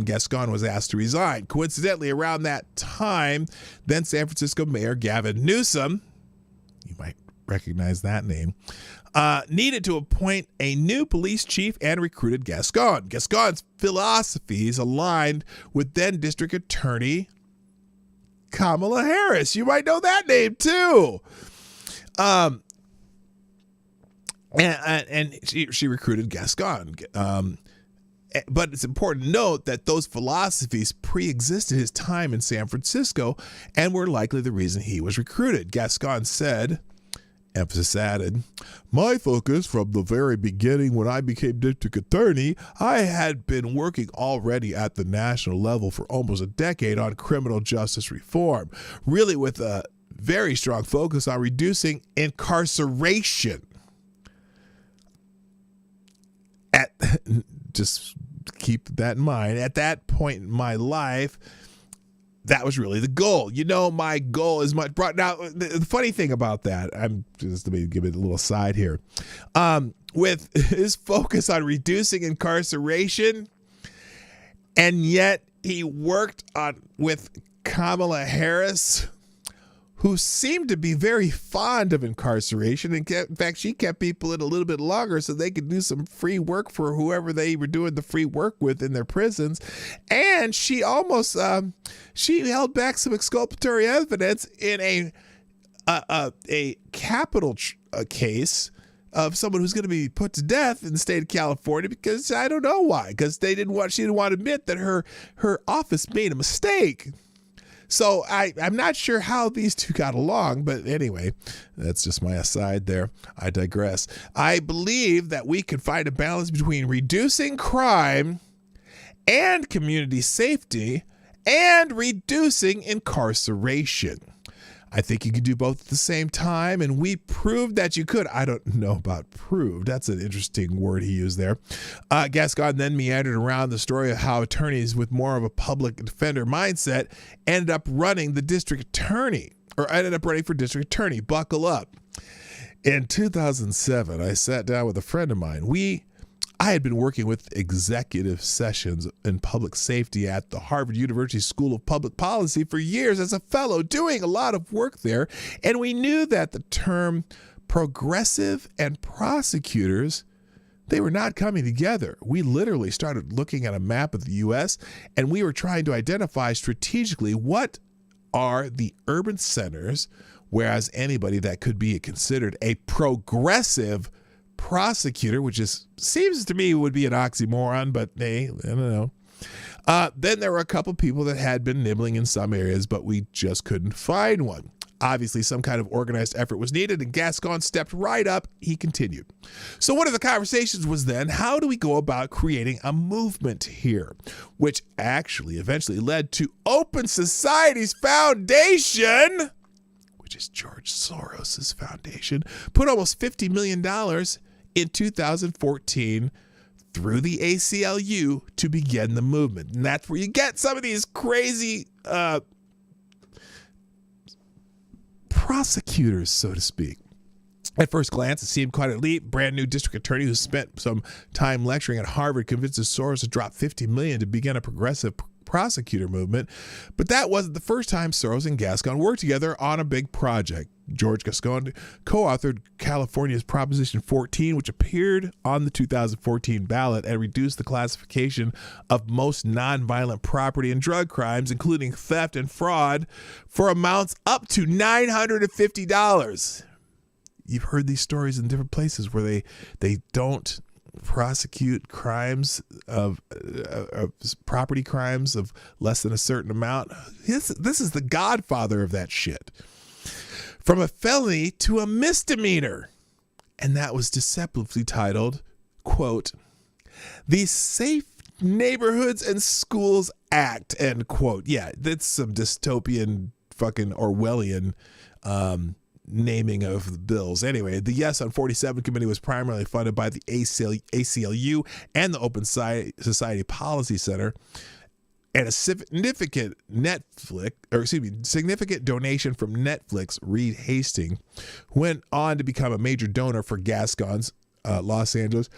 Gascon was asked to resign. Coincidentally, around that time, then San Francisco Mayor Gavin Newsom, you might recognize that name, needed to appoint a new police chief and recruited Gascon. Gascon's philosophies aligned with then District Attorney Kamala Harris. You might know that name too. And she recruited Gascon. But it's important to note that those philosophies pre-existed his time in San Francisco and were likely the reason he was recruited. Gascon said, emphasis added, "My focus from the very beginning when I became district attorney, I had been working already at the national level for almost a decade on criminal justice reform, really with a very strong focus on reducing incarceration." Just keep that in mind. At that point in my life, that was really the goal. My goal is much brought. Now, the funny thing about that, I'm just, let me give it a little side here. With his focus on reducing incarceration, and yet he worked with Kamala Harris, who seemed to be very fond of incarceration. In fact, she kept people in a little bit longer so they could do some free work for whoever they were doing the free work with in their prisons. And she almost she held back some exculpatory evidence in a capital case of someone who's going to be put to death in the state of California, because I don't know why, because she didn't want to admit that her office made a mistake. So I'm not sure how these two got along, but anyway, that's just my aside there. I digress. I believe that we can find a balance between reducing crime and community safety and reducing incarceration. I think you can do both at the same time, and we proved that you could. I don't know about proved. That's an interesting word he used there. Gascon then meandered around the story of how attorneys with more of a public defender mindset ended up running for district attorney. Buckle up. In 2007, I sat down with a friend of mine. I had been working with executive sessions in public safety at the Harvard University School of Public Policy for years as a fellow, doing a lot of work there. And we knew that the term progressive and prosecutors, they were not coming together. We literally started looking at a map of the U.S. and we were trying to identify strategically what are the urban centers, whereas anybody that could be considered a progressive prosecutor, which seems to me would be an oxymoron, but hey, I don't know. Then there were a couple people that had been nibbling in some areas, but we just couldn't find one. Obviously, some kind of organized effort was needed, and Gascon stepped right up. He continued. So one of the conversations was then, how do we go about creating a movement here? Which actually eventually led to Open Society's foundation, which is George Soros's foundation, put almost $50 million in 2014 through the ACLU to begin the movement. And that's where you get some of these crazy prosecutors, so to speak. At first glance, it seemed quite elite. Brand new district attorney who spent some time lecturing at Harvard convinces Soros to drop $50 million to begin a progressive prosecutor movement. But that wasn't the first time Soros and Gascon worked together on a big project. George Gascon co-authored California's Proposition 14, which appeared on the 2014 ballot and reduced the classification of most nonviolent property and drug crimes, including theft and fraud, for amounts up to $950. You've heard these stories in different places where they don't prosecute crimes of property crimes of less than a certain amount. This is the godfather of that shit. From a felony to a misdemeanor. And that was deceptively titled, quote, the Safe Neighborhoods and Schools Act, end quote. Yeah, that's some dystopian fucking Orwellian naming of the bills. Anyway, the Yes on 47 committee was primarily funded by the ACLU and the Open Society Policy Center, and a significant donation from Netflix. Reed Hastings went on to become a major donor for Gascon's Los Angeles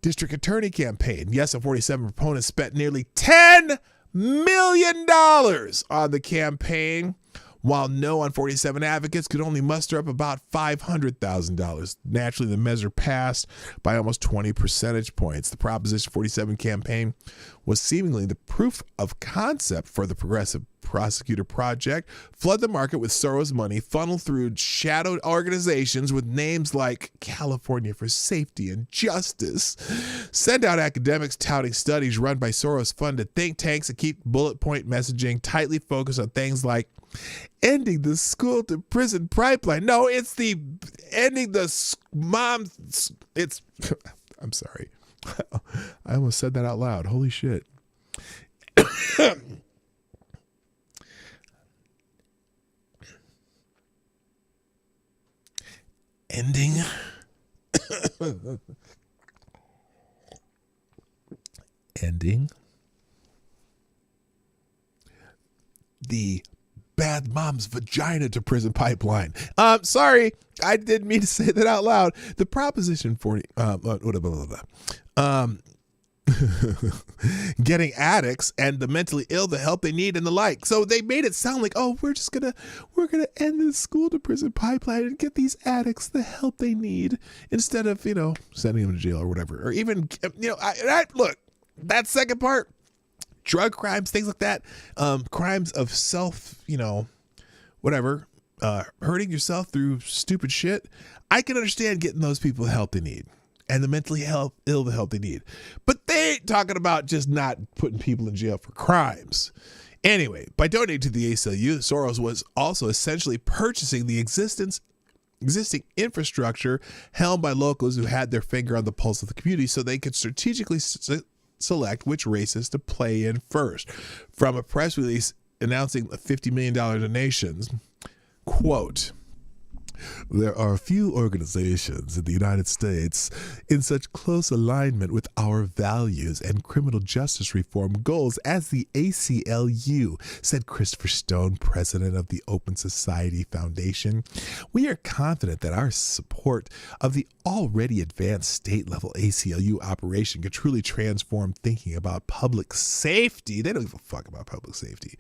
district attorney campaign. Yes on 47 proponents spent nearly $10 million on the campaign, while No on 47 advocates could only muster up about $500,000. Naturally, the measure passed by almost 20 percentage points. The Proposition 47 campaign was seemingly the proof of concept for the Progressive Prosecutor Project. Flood the market with Soros money, funnel through shadowed organizations with names like California for Safety and Justice. Send out academics touting studies run by Soros-funded think tanks that keep bullet point messaging tightly focused on things like ending the school to prison pipeline. No, it's the ending the mom. It's, I'm sorry. I almost said that out loud. Holy shit. Ending. Ending the bad mom's vagina to prison pipeline. Sorry, I didn't mean to say that out loud. The Proposition 40, getting addicts and the mentally ill the help they need and the like. So they made it sound like, oh, we're gonna end the school to prison pipeline and get these addicts the help they need instead of, sending them to jail or whatever. Or even, look, that second part, drug crimes, things like that, crimes of self, hurting yourself through stupid shit. I can understand getting those people the help they need and the mentally ill the help they need. But they ain't talking about just not putting people in jail for crimes. Anyway, by donating to the ACLU, Soros was also essentially purchasing the existing infrastructure held by locals who had their finger on the pulse of the community so they could strategically select which races to play in first. From a press release announcing $50 million donations, quote, there are a few organizations in the United States in such close alignment with our values and criminal justice reform goals as the ACLU, said Christopher Stone, president of the Open Society Foundation. We are confident that our support of the already advanced state-level ACLU operation can truly transform thinking about public safety. They don't give a fuck about public safety.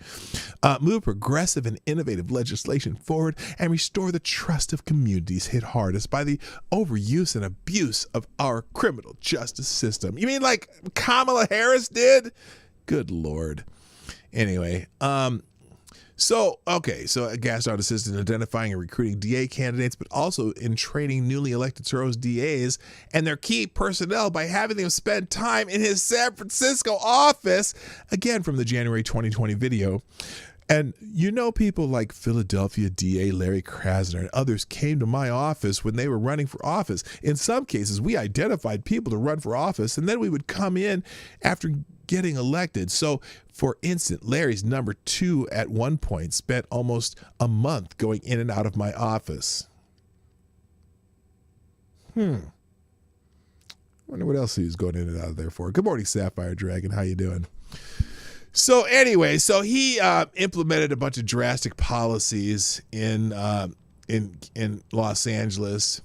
Move progressive and innovative legislation forward and restore the trust of communities hit hardest by the overuse and abuse of our criminal justice system. You mean like Kamala Harris did? Good Lord. Anyway, so Gaston assisted in identifying and recruiting DA candidates, but also in training newly elected Soros DAs and their key personnel by having them spend time in his San Francisco office, again from the January 2020 video. And people like Philadelphia DA Larry Krasner and others came to my office when they were running for office. In some cases, we identified people to run for office, and then we would come in after getting elected. So, for instance, Larry's number 2 at one point spent almost a month going in and out of my office. wonder what else he was going in and out of there for. Good morning, Sapphire Dragon. How you doing? So anyway, he implemented a bunch of drastic policies in Los Angeles.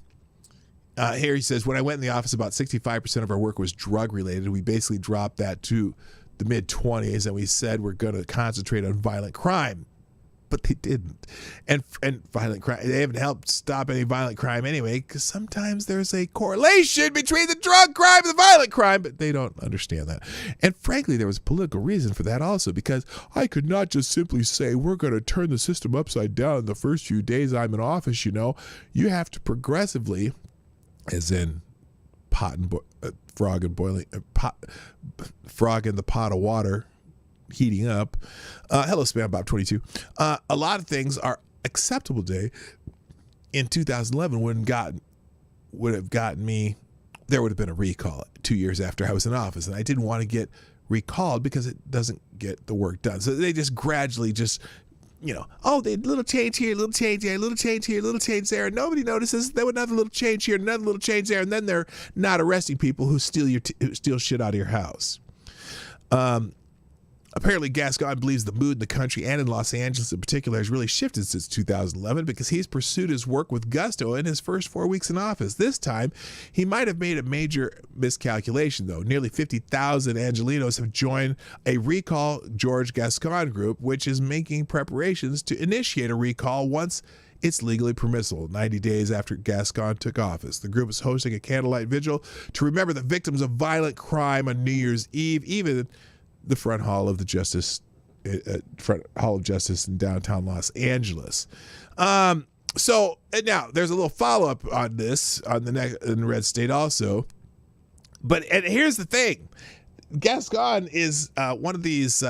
Here he says, when I went in the office, about 65% of our work was drug related. We basically dropped that to the mid-20s, and we said we're going to concentrate on violent crime. But they didn't. And violent crime, they haven't helped stop any violent crime anyway, because sometimes there's a correlation between the drug crime and the violent crime, but they don't understand that. And frankly, there was a political reason for that also, because I could not just simply say we're going to turn the system upside down the first few days I'm in office. You have to progressively, as in frog in the pot of water heating up. Hello, Spam Bob 22. A lot of things are acceptable today. In 2011 would have gotten me. There would have been a recall 2 years after I was in office, and I didn't want to get recalled because it doesn't get the work done. So they just gradually they little change here, little change there, little change here, little change there, and nobody notices. There was another little change here, another little change there, and then they're not arresting people who steal steal shit out of your house. Apparently, Gascon believes the mood in the country and in Los Angeles in particular has really shifted since 2011 because he's pursued his work with gusto in his first 4 weeks in office. This time, he might have made a major miscalculation, though. Nearly 50,000 Angelenos have joined a Recall George Gascon group, which is making preparations to initiate a recall once it's legally permissible, 90 days after Gascon took office. The group is hosting a candlelight vigil to remember the victims of violent crime on New Year's Eve, even the front hall of Justice in downtown Los Angeles. So now there's a little follow-up on this in the red state also. And here's the thing. Gascon is one of these,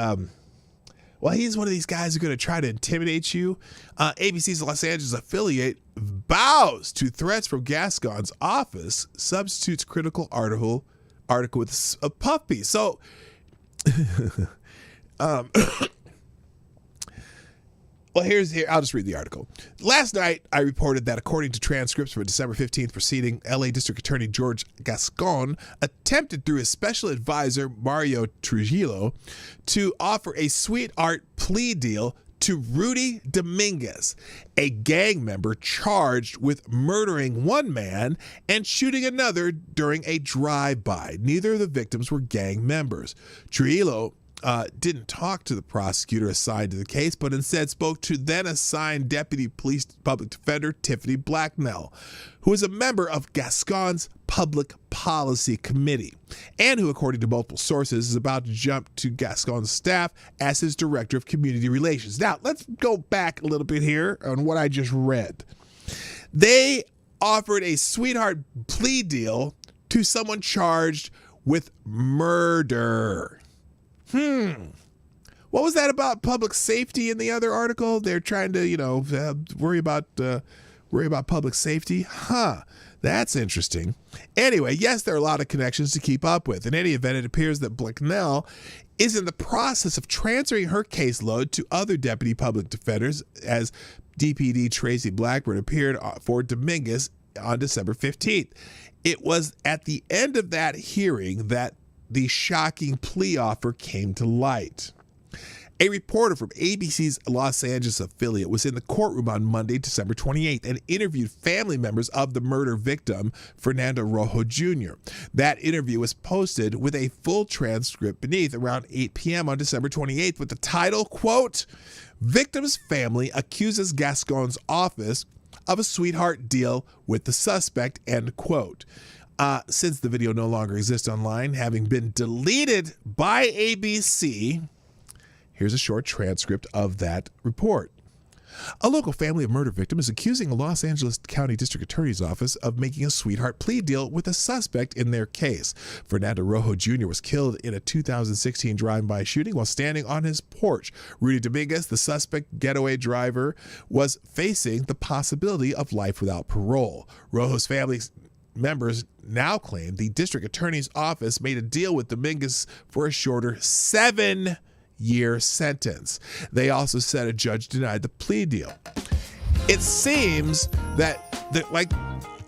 he's one of these guys who's going to try to intimidate you. ABC's Los Angeles affiliate bows to threats from Gascon's office, substitutes critical article with a puff piece. So, I'll just read the article. Last night, I reported that according to transcripts from a December 15th proceeding, LA District Attorney George Gascon attempted through his special advisor, Mario Trujillo, to offer a sweetheart plea deal to Rudy Dominguez, a gang member charged with murdering one man and shooting another during a drive-by. Neither of the victims were gang members. Trujillo didn't talk to the prosecutor assigned to the case, but instead spoke to then assigned Deputy Police Public Defender Tiffany Blacknell, who is a member of Gascon's Public Policy Committee, and who, according to multiple sources, is about to jump to Gascon's staff as his Director of Community Relations. Now, let's go back a little bit here on what I just read. They offered a sweetheart plea deal to someone charged with murder. What was that about public safety in the other article? They're trying to, worry about public safety. That's interesting. Anyway, yes, there are a lot of connections to keep up with. In any event, it appears that Blacknell is in the process of transferring her caseload to other deputy public defenders, as DPD Tracy Blackburn appeared for Dominguez on December 15th. It was at the end of that hearing that the shocking plea offer came to light. A reporter from ABC's Los Angeles affiliate was in the courtroom on Monday, December 28th, and interviewed family members of the murder victim, Fernando Rojo Jr. That interview was posted with a full transcript beneath around 8 p.m. on December 28th with the title, quote, "Victim's family accuses Gascon's office of a sweetheart deal with the suspect," end quote. Since the video no longer exists online, having been deleted by ABC, here's a short transcript of that report. A local family of murder victim is accusing a Los Angeles County District Attorney's Office of making a sweetheart plea deal with a suspect in their case. Fernando Rojo Jr. was killed in a 2016 drive-by shooting while standing on his porch. Rudy Dominguez, the suspect getaway driver, was facing the possibility of life without parole. Rojo's family members now claim the district attorney's office made a deal with Dominguez for a shorter 7-year sentence. They also said a judge denied the plea deal. It seems that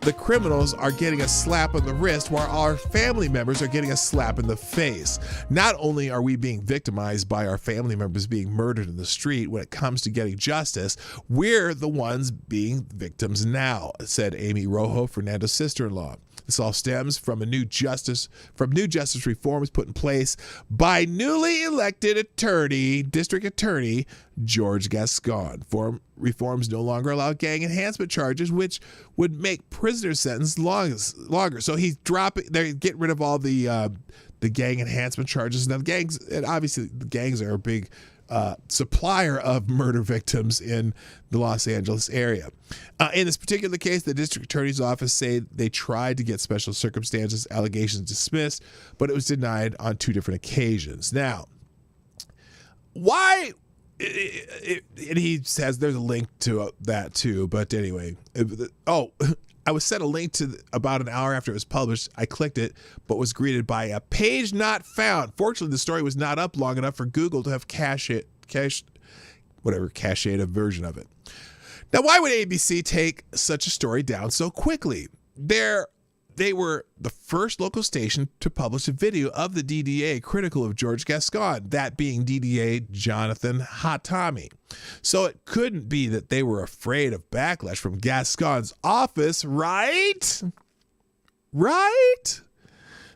the criminals are getting a slap on the wrist while our family members are getting a slap in the face. Not only are we being victimized by our family members being murdered in the street when it comes to getting justice, we're the ones being victims now, said Amy Rojo, Fernando's sister-in-law. This all stems from new justice reforms put in place by newly elected district attorney George Gascon. Reforms no longer allow gang enhancement charges, which would make prisoner sentences longer. So they're getting rid of all the gang enhancement charges. Now obviously the gangs are a big supplier of murder victims in the Los Angeles area. In this particular case, the district attorney's office say they tried to get special circumstances allegations dismissed, but it was denied on 2 different occasions. Now, why? And he says there's a link to that too, but anyway. I was sent a link to about an hour after it was published. I clicked it, but was greeted by a page not found. Fortunately, the story was not up long enough for Google to have cached a version of it. Now, why would ABC take such a story down so quickly? They were the first local station to publish a video of the DDA critical of George Gascon, that being DDA Jonathan Hatami. So it couldn't be that they were afraid of backlash from Gascon's office, right? Right?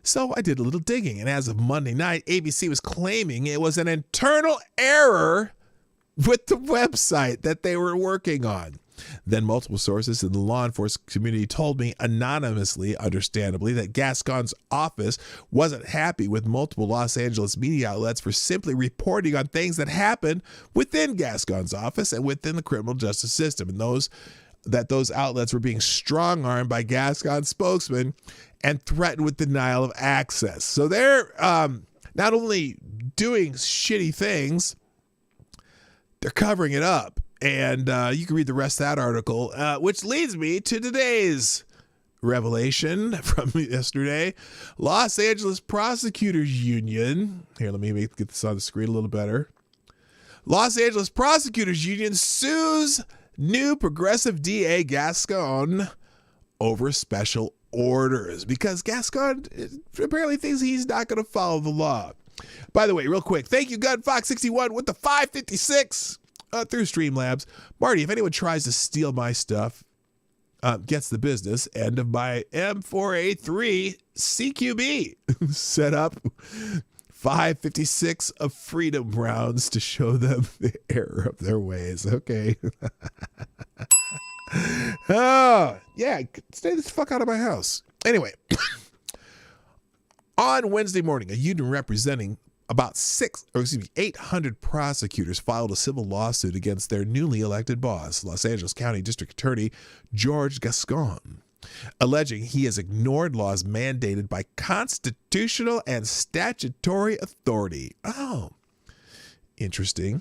So I did a little digging, and as of Monday night, ABC was claiming it was an internal error with the website that they were working on. Then multiple sources in the law enforcement community told me anonymously, understandably, that Gascon's office wasn't happy with multiple Los Angeles media outlets for simply reporting on things that happened within Gascon's office and within the criminal justice system, and those outlets were being strong-armed by Gascon's spokesman and threatened with denial of access. So they're not only doing shitty things, they're covering it up. And you can read the rest of that article, which leads me to today's revelation from yesterday. Los Angeles Prosecutors Union. Here, let me get this on the screen a little better. Los Angeles Prosecutors Union sues new progressive DA Gascon over special orders because Gascon apparently thinks he's not going to follow the law. By the way, real quick, thank you, GunFox61 with the 556. Through Streamlabs. Marty, if anyone tries to steal my stuff, gets the business end of my M4A3 CQB. Set up 556 of freedom rounds to show them the error of their ways. Okay. Oh, yeah, stay the fuck out of my house. Anyway, on Wednesday morning, a union representing about 800 prosecutors filed a civil lawsuit against their newly elected boss, Los Angeles County District Attorney George Gascon, alleging he has ignored laws mandated by constitutional and statutory authority. Oh, interesting.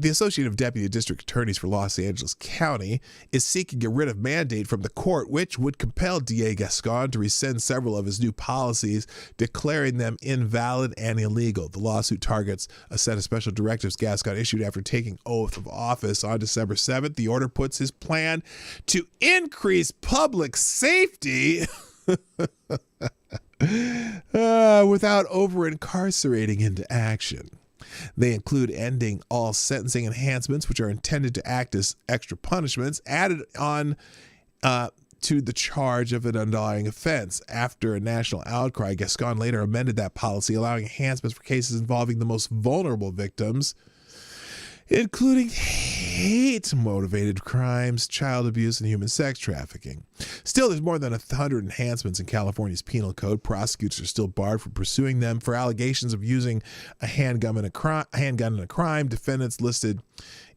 The Association of Deputy District Attorneys for Los Angeles County is seeking a writ of mandate from the court, which would compel DA Gascon to rescind several of his new policies, declaring them invalid and illegal. The lawsuit targets a set of special directives Gascon issued after taking oath of office on December 7th. The order puts his plan to increase public safety without over-incarcerating into action. They include ending all sentencing enhancements, which are intended to act as extra punishments, added on to the charge of an underlying offense. After a national outcry, Gascon later amended that policy, allowing enhancements for cases involving the most vulnerable victims, including hate-motivated crimes, child abuse, and human sex trafficking. Still, there's more than 100 enhancements in California's penal code. Prosecutors are still barred from pursuing them for allegations of using a handgun in a crime, defendants listed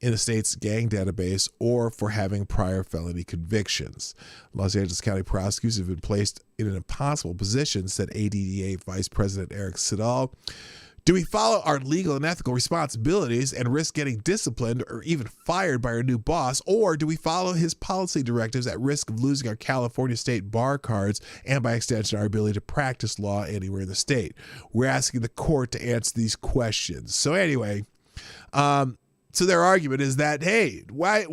in the state's gang database, or for having prior felony convictions. Los Angeles County prosecutors have been placed in an impossible position, said ADDA Vice President Eric Siddall. Do we follow our legal and ethical responsibilities and risk getting disciplined or even fired by our new boss, or do we follow his policy directives at risk of losing our California state bar cards and, by extension, our ability to practice law anywhere in the state? We're asking the court to answer these questions. So anyway, so their argument is that, hey, what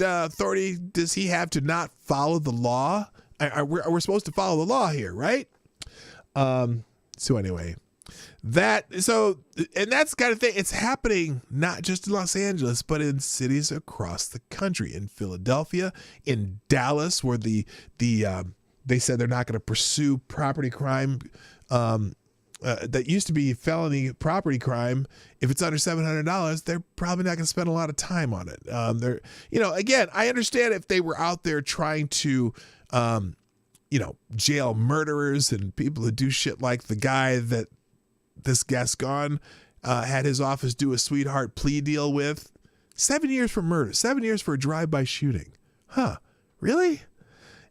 authority does he have to not follow the law? We're supposed to follow the law here, right? So anyway, and that's the kind of thing. It's happening not just in Los Angeles, but in cities across the country. In Philadelphia, in Dallas, where they said they're not going to pursue property crime. That used to be felony property crime. If it's under $700, they're probably not going to spend a lot of time on it. Again, I understand if they were out there trying to, jail murderers and people who do shit like the guy that this Gascon had his office do a sweetheart plea deal with. 7 years for murder, 7 years for a drive-by shooting. Huh? Really?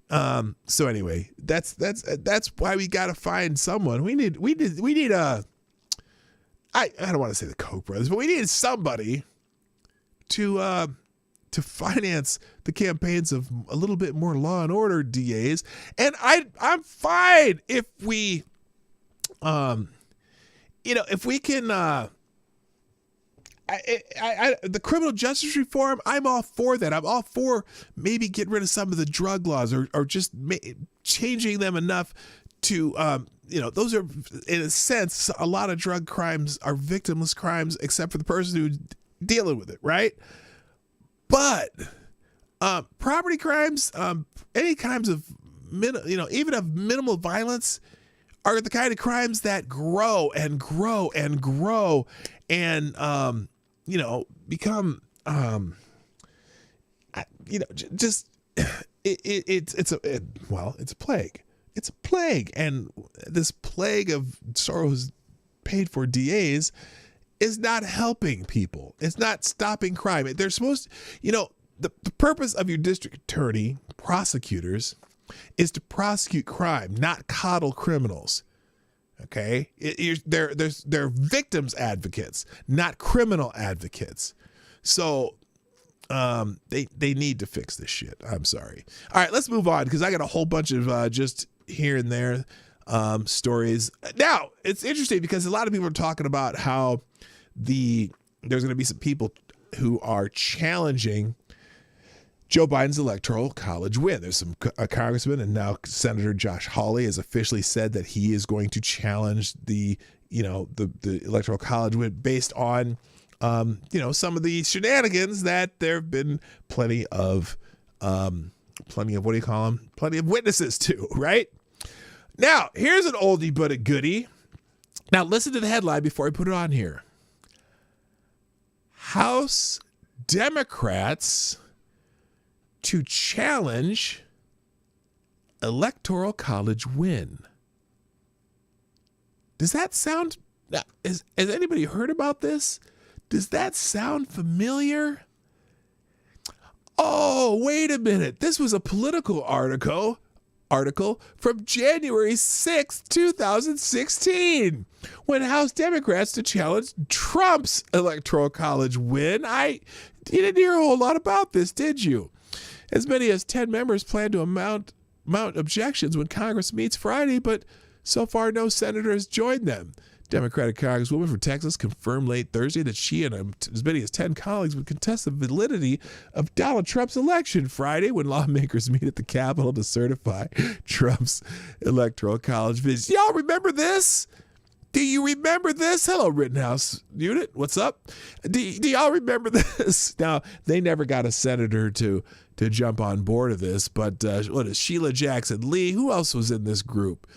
So anyway, that's why we got to find someone. We need I don't want to say the Koch brothers, but we need somebody to finance the campaigns of a little bit more law and order DAs. And I'm fine if we, if we can, the criminal justice reform, I'm all for that. I'm all for maybe getting rid of some of the drug laws or just changing them enough to, those are, in a sense, a lot of drug crimes are victimless crimes, except for the person who's dealing with it, right? But property crimes, any kinds of, even of minimal violence, are the kind of crimes that grow and grow and grow and, become, it's a plague. It's a plague. And this plague of sorrows paid for DAs is not helping people. It's not stopping crime. They're supposed to, the purpose of your district attorney, prosecutors, is to prosecute crime, not coddle criminals. Okay, they're victims advocates, not criminal advocates. So they need to fix this shit. I'm sorry. All right, let's move on because I got a whole bunch of just here and there stories. Now it's interesting because a lot of people are talking about how there's going to be some people who are challenging Joe Biden's electoral college win. There's some congressman and now Senator Josh Hawley has officially said that he is going to challenge the electoral college win based on, some of the shenanigans that there have been plenty of plenty of witnesses to, right? Now, here's an oldie but a goodie. Now, listen to the headline before I put it on here. House Democrats to challenge electoral college win. Does that sound, has anybody heard about this? Does that sound familiar? Oh, wait a minute. This was a Political article from January 6th, 2016, when House Democrats to challenge Trump's electoral college win. You didn't hear a whole lot about this, did you? As many as 10 members plan to mount objections when Congress meets Friday, but so far no senator has joined them. Democratic Congresswoman from Texas confirmed late Thursday that she and as many as 10 colleagues would contest the validity of Donald Trump's election Friday when lawmakers meet at the Capitol to certify Trump's electoral college visit. Y'all remember this? Do you remember this? Hello, Rittenhouse unit. What's up? Do y'all remember this? Now, they never got a senator to jump on board of this, but what is Sheila Jackson Lee? Who else was in this group?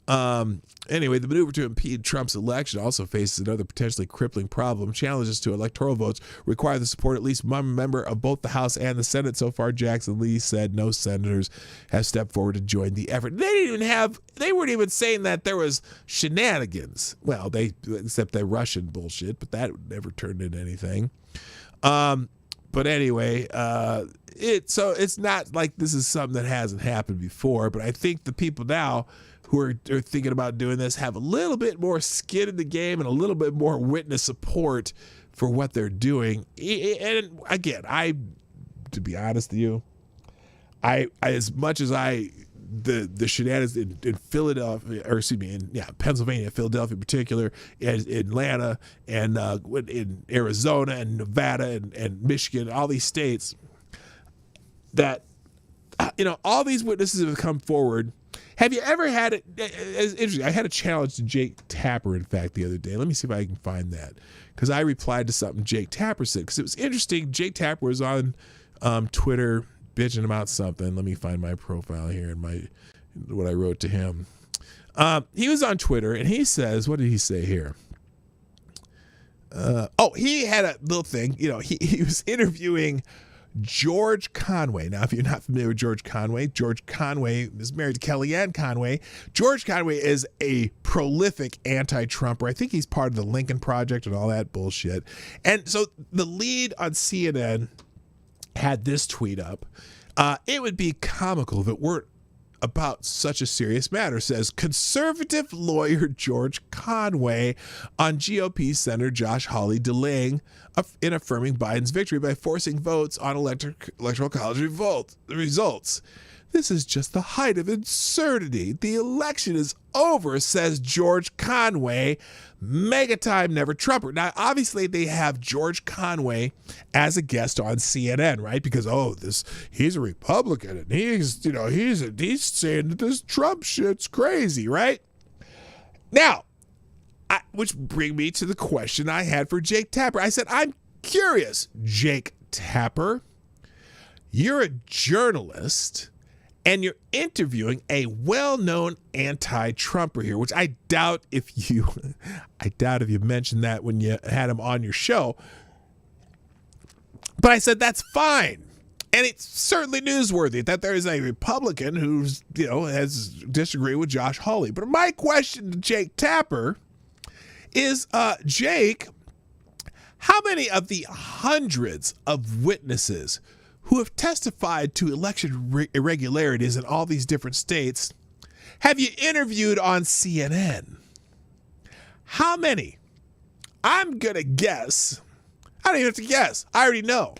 Anyway, the maneuver to impede Trump's election also faces another potentially crippling problem. Challenges to electoral votes require the support of at least one member of both the House and the Senate. So far, Jackson Lee said no senators have stepped forward to join the effort. They weren't even saying that there was shenanigans. Well, except the Russian bullshit, but that never turned into anything. But anyway, it's not like this is something that hasn't happened before, but I think the people now who are thinking about doing this have a little bit more skin in the game and a little bit more witness support for what they're doing. And again, to be honest with you, as much as the shenanigans in Philadelphia, or excuse me, in Pennsylvania, Philadelphia in particular, and Atlanta, and in Arizona and Nevada and Michigan, all these states, that, all these witnesses have come forward. Have you ever had it? It's interesting. I had a challenge to Jake Tapper, in fact, the other day. Let me see if I can find that, because I replied to something Jake Tapper said, because it was interesting. Jake Tapper was on Twitter bitching about something. Let me find my profile here and what I wrote to him. He was on Twitter, and he says, what did he say here? He had a little thing. He was interviewing George Conway. Now, if you're not familiar with George Conway is married to Kellyanne Conway. George Conway is a prolific anti-Trumper. I think he's part of the Lincoln Project and all that bullshit. And so the lead on CNN had this tweet up. It would be comical if it weren't about such a serious matter, says conservative lawyer George Conway on GOP Senator Josh Hawley delaying in affirming Biden's victory by forcing votes on electoral college results. This is just the height of absurdity. The election is over, says George Conway, mega-time never Trumper. Now, obviously, they have George Conway as a guest on CNN, right? Because, he's a Republican, and he's saying that this Trump shit's crazy, right? Now, which brings me to the question I had for Jake Tapper. I said, I'm curious, Jake Tapper, you're a journalist, and you're interviewing a well-known anti-Trumper here, which I doubt if you mentioned that when you had him on your show. But I said that's fine, and it's certainly newsworthy that there is a Republican who's has disagreed with Josh Hawley. But my question to Jake Tapper is, Jake, how many of the hundreds of witnesses who have testified to election irregularities in all these different states have you interviewed on CNN? How many? I'm going to guess. I don't even have to guess. I already know.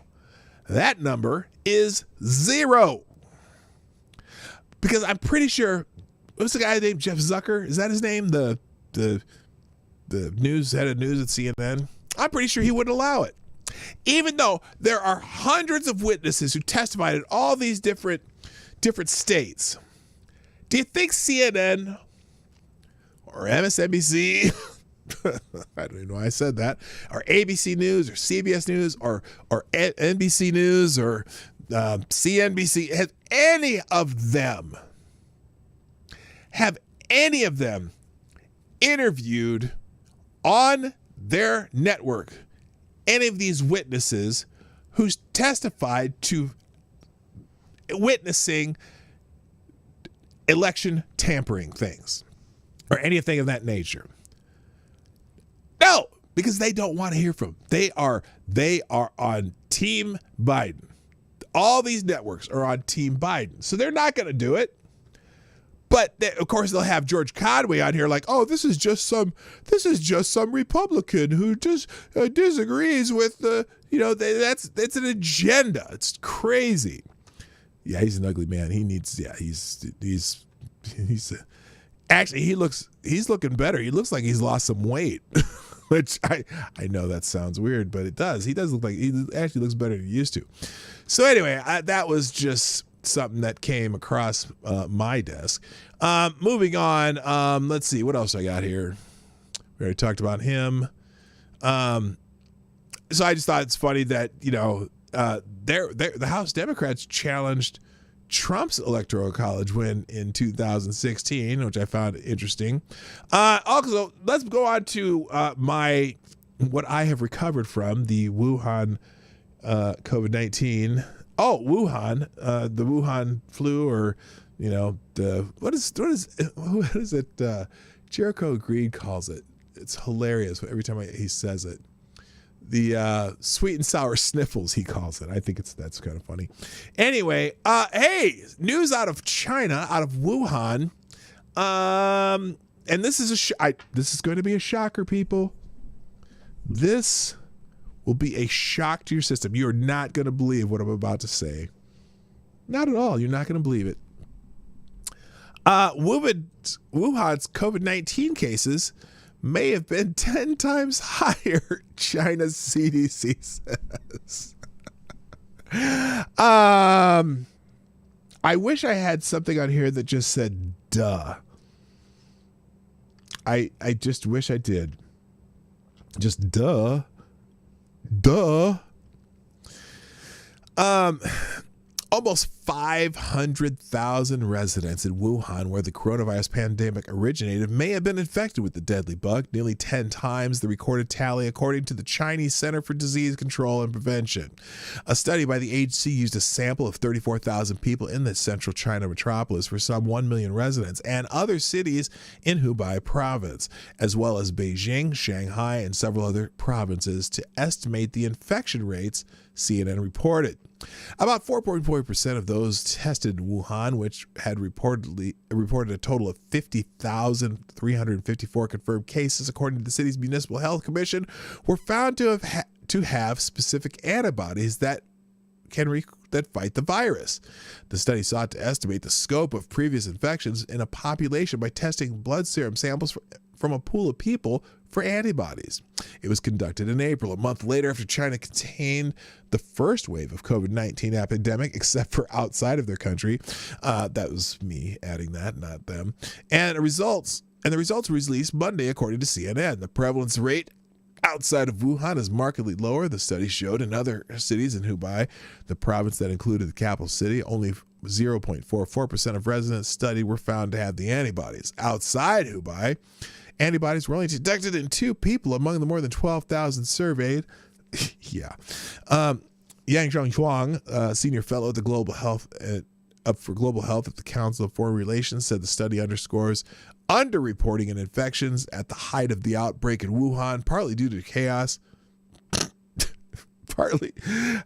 That number is 0. Because I'm pretty sure, what's the guy named Jeff Zucker? Is that his name? The head of news at CNN? I'm pretty sure he wouldn't allow it. Even though there are hundreds of witnesses who testified in all these different states, do you think CNN or MSNBC, I don't even know why I said that, or ABC News or CBS News or NBC News or CNBC, have any of them interviewed on their network any of these witnesses who's testified to witnessing election tampering things or anything of that nature? No, because they don't want to hear from them. They are on Team Biden. All these networks are on Team Biden, so they're not going to do it. But of course they'll have George Conway on here like, this is just some Republican who just disagrees with that's an agenda. It's crazy. Yeah, he's an ugly man. He's actually he's looking better. He looks like he's lost some weight, which I know that sounds weird, but it does. He does look like he actually looks better than he used to. So anyway, that was just something that came across my desk. Moving on, let's see what else I got here. We already talked about him. So I just thought it's funny that the House Democrats challenged Trump's electoral college win in 2016, which I found interesting. Also, let's go on to what I have recovered from the Wuhan COVID-19. Oh, Wuhan, the Wuhan flu, or what is it? Jericho Greed calls it. It's hilarious every time he says it. The sweet and sour sniffles, he calls it. I think that's kind of funny. Anyway, hey, news out of China, out of Wuhan, and this is this is going to be a shocker, people. This will be a shock to your system. You're not going to believe what I'm about to say. Not at all. You're not going to believe it. Wuhan's COVID-19 cases may have been 10 times higher, China's CDC says. I wish I had something on here that just said duh. I just wish I did. Just duh. Duh. Almost 500,000 residents in Wuhan, where the coronavirus pandemic originated, may have been infected with the deadly bug, nearly 10 times the recorded tally, according to the Chinese Center for Disease Control and Prevention. A study by the HC used a sample of 34,000 people in the central China metropolis for some 1 million residents and other cities in Hubei province, as well as Beijing, Shanghai, and several other provinces to estimate the infection rates, CNN reported. About 4.4% of those tested in Wuhan, which had reported a total of 50,354 confirmed cases, according to the city's municipal health commission, were found to have specific antibodies that fight the virus. The study sought to estimate the scope of previous infections in a population by testing blood serum samples from a pool of people for antibodies. It was conducted in April, a month later after China contained the first wave of COVID-19 epidemic, except for outside of their country. That was me adding that, not them. And the results were released Monday, according to CNN. The prevalence rate outside of Wuhan is markedly lower. The study showed in other cities in Hubei, the province that included the capital city, only 0.44% of residents studied were found to have the antibodies. Outside Hubei, antibodies were only detected in 2 people among the more than 12,000 surveyed. Yeah. Yang Zhonghuang, senior fellow at the Global Health at the Council of Foreign Relations, said the study underscores underreporting in infections at the height of the outbreak in Wuhan, partly due to chaos. Partly.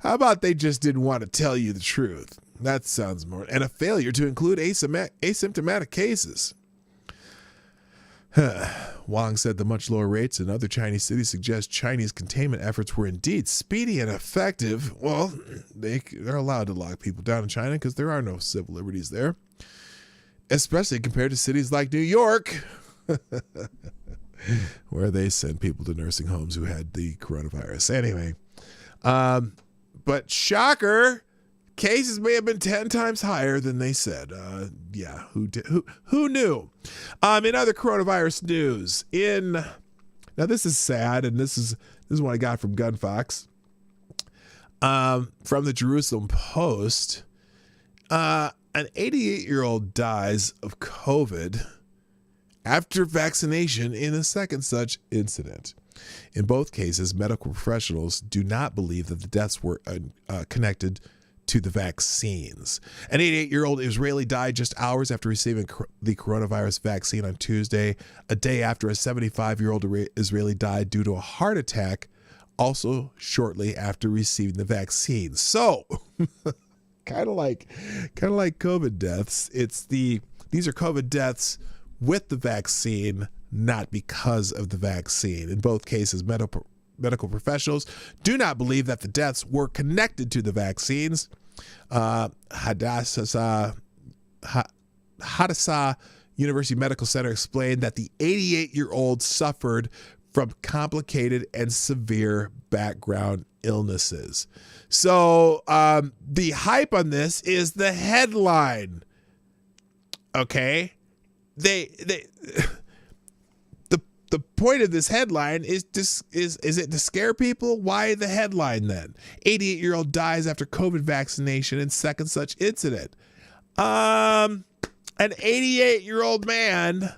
How about they just didn't want to tell you the truth? That sounds more. And a failure to include asymptomatic cases. Wang said the much lower rates in other Chinese cities suggest Chinese containment efforts were indeed speedy and effective. Well, they're allowed to lock people down in China because there are no civil liberties there, especially compared to cities like New York, where they send people to nursing homes who had the coronavirus. Anyway, but shocker, cases may have been 10 times higher than they said. Yeah, who knew? In other coronavirus news, now this is sad, and this is what I got from Gunfox. From the Jerusalem Post, an 88-year-old dies of COVID after vaccination in a second such incident. In both cases, medical professionals do not believe that the deaths were connected to the vaccines. An 88-year-old Israeli died just hours after receiving the coronavirus vaccine on Tuesday, a day after a 75-year-old Israeli died due to a heart attack, also shortly after receiving the vaccine. So, kind of like COVID deaths, these are COVID deaths with the vaccine, not because of the vaccine. In both cases, medical professionals do not believe that the deaths were connected to the vaccines. Hadassah University Medical Center explained that the 88-year-old suffered from complicated and severe background illnesses. So the hype on this is the headline. Okay, The point of this headline is it to scare people? Why the headline then? 88-year-old dies after COVID vaccination in second such incident. An 88-year-old man,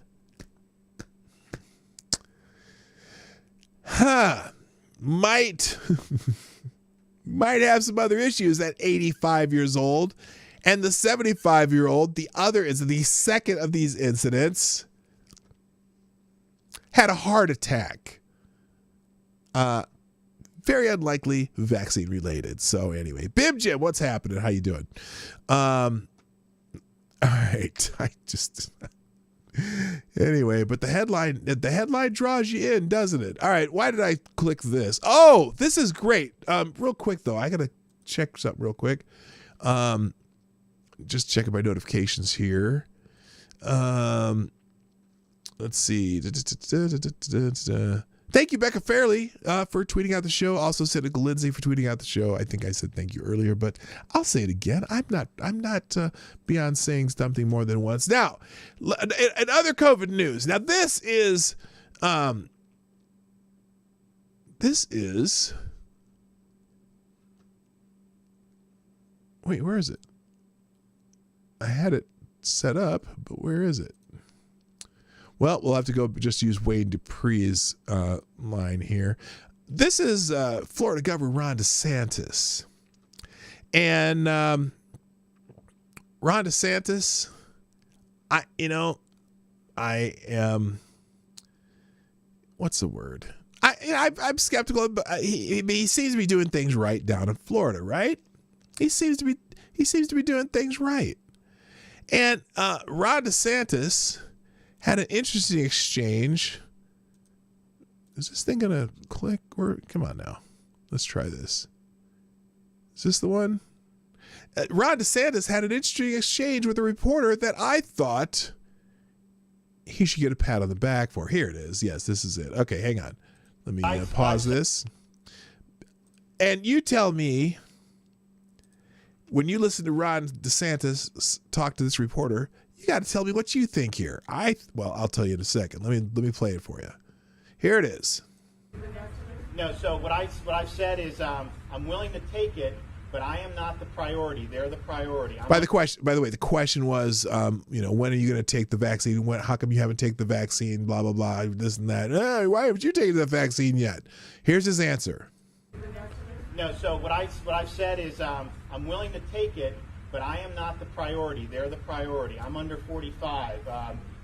might have some other issues at 85 years old, and the 75-year-old, the second of these incidents, had a heart attack. Very unlikely vaccine related. So anyway, Bib Jim, what's happening? How you doing? All right. Anyway, but the headline draws you in, doesn't it? All right. Why did I click this? Oh, this is great. Real quick though, I gotta check something real quick. Just checking my notifications here. Let's see. Thank you, Becca Fairley, for tweeting out the show. Also, Seneca Lindsay for tweeting out the show. I think I said thank you earlier, but I'll say it again. I'm not beyond saying something more than once. Now, in other COVID news. Now, this is. Wait, where is it? I had it set up, but where is it? Well, we'll have to go just use Wade Dupree's line here. This is Florida Governor Ron DeSantis. And Ron DeSantis, I am, what's the word? I'm skeptical, but he seems to be doing things right down in Florida, right? He seems to be doing things right. And Ron DeSantis had an interesting exchange. Is this thing gonna click? Or come on now, let's try this. Is this the one? Ron DeSantis had an interesting exchange with a reporter that I thought he should get a pat on the back for. Here it is. Yes, this is it. Okay, hang on. Let me pause this. And you tell me, when you listen to Ron DeSantis talk to this reporter, you got to tell me what you think here. I'll tell you in a second. Let me play it for you. Here it is. No, so what I've said is I'm willing to take it, but I am not the priority. They're the priority. By the way, the question was, when are you going to take the vaccine? How come you haven't taken the vaccine? Blah, blah, blah, this and that. Why haven't you taken the vaccine yet? Here's his answer. No, so what I've said is I'm willing to take it, but I am not the priority. They're the priority. I'm under 45,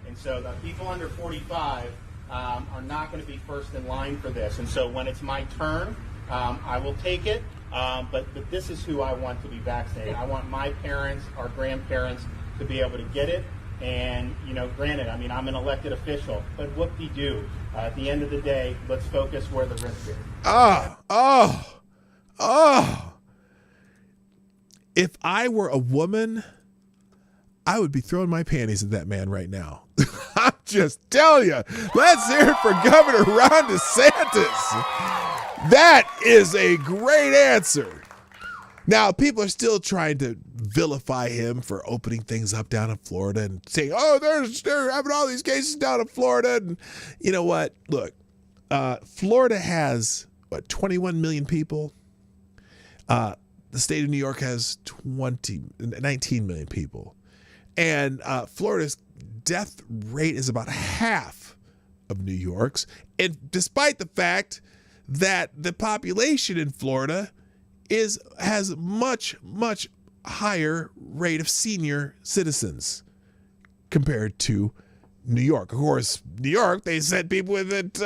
and so the people under 45 are not going to be first in line for this. And so when it's my turn, I will take it. But this is who I want to be vaccinated. I want my parents, our grandparents, to be able to get it. And, granted, I'm an elected official, but whoop-de-doo. At the end of the day, let's focus where the risk is. If I were a woman, I would be throwing my panties at that man right now. I'm just telling you. Let's hear it for Governor Ron DeSantis. That is a great answer. Now, people are still trying to vilify him for opening things up down in Florida and saying, they're having all these cases down in Florida. And you know what? Look, Florida has, 21 million people? The state of New York has 19 million people. And Florida's death rate is about half of New York's. And despite the fact that the population in Florida has much, much higher rate of senior citizens compared to New York. Of course, New York, they sent people with it,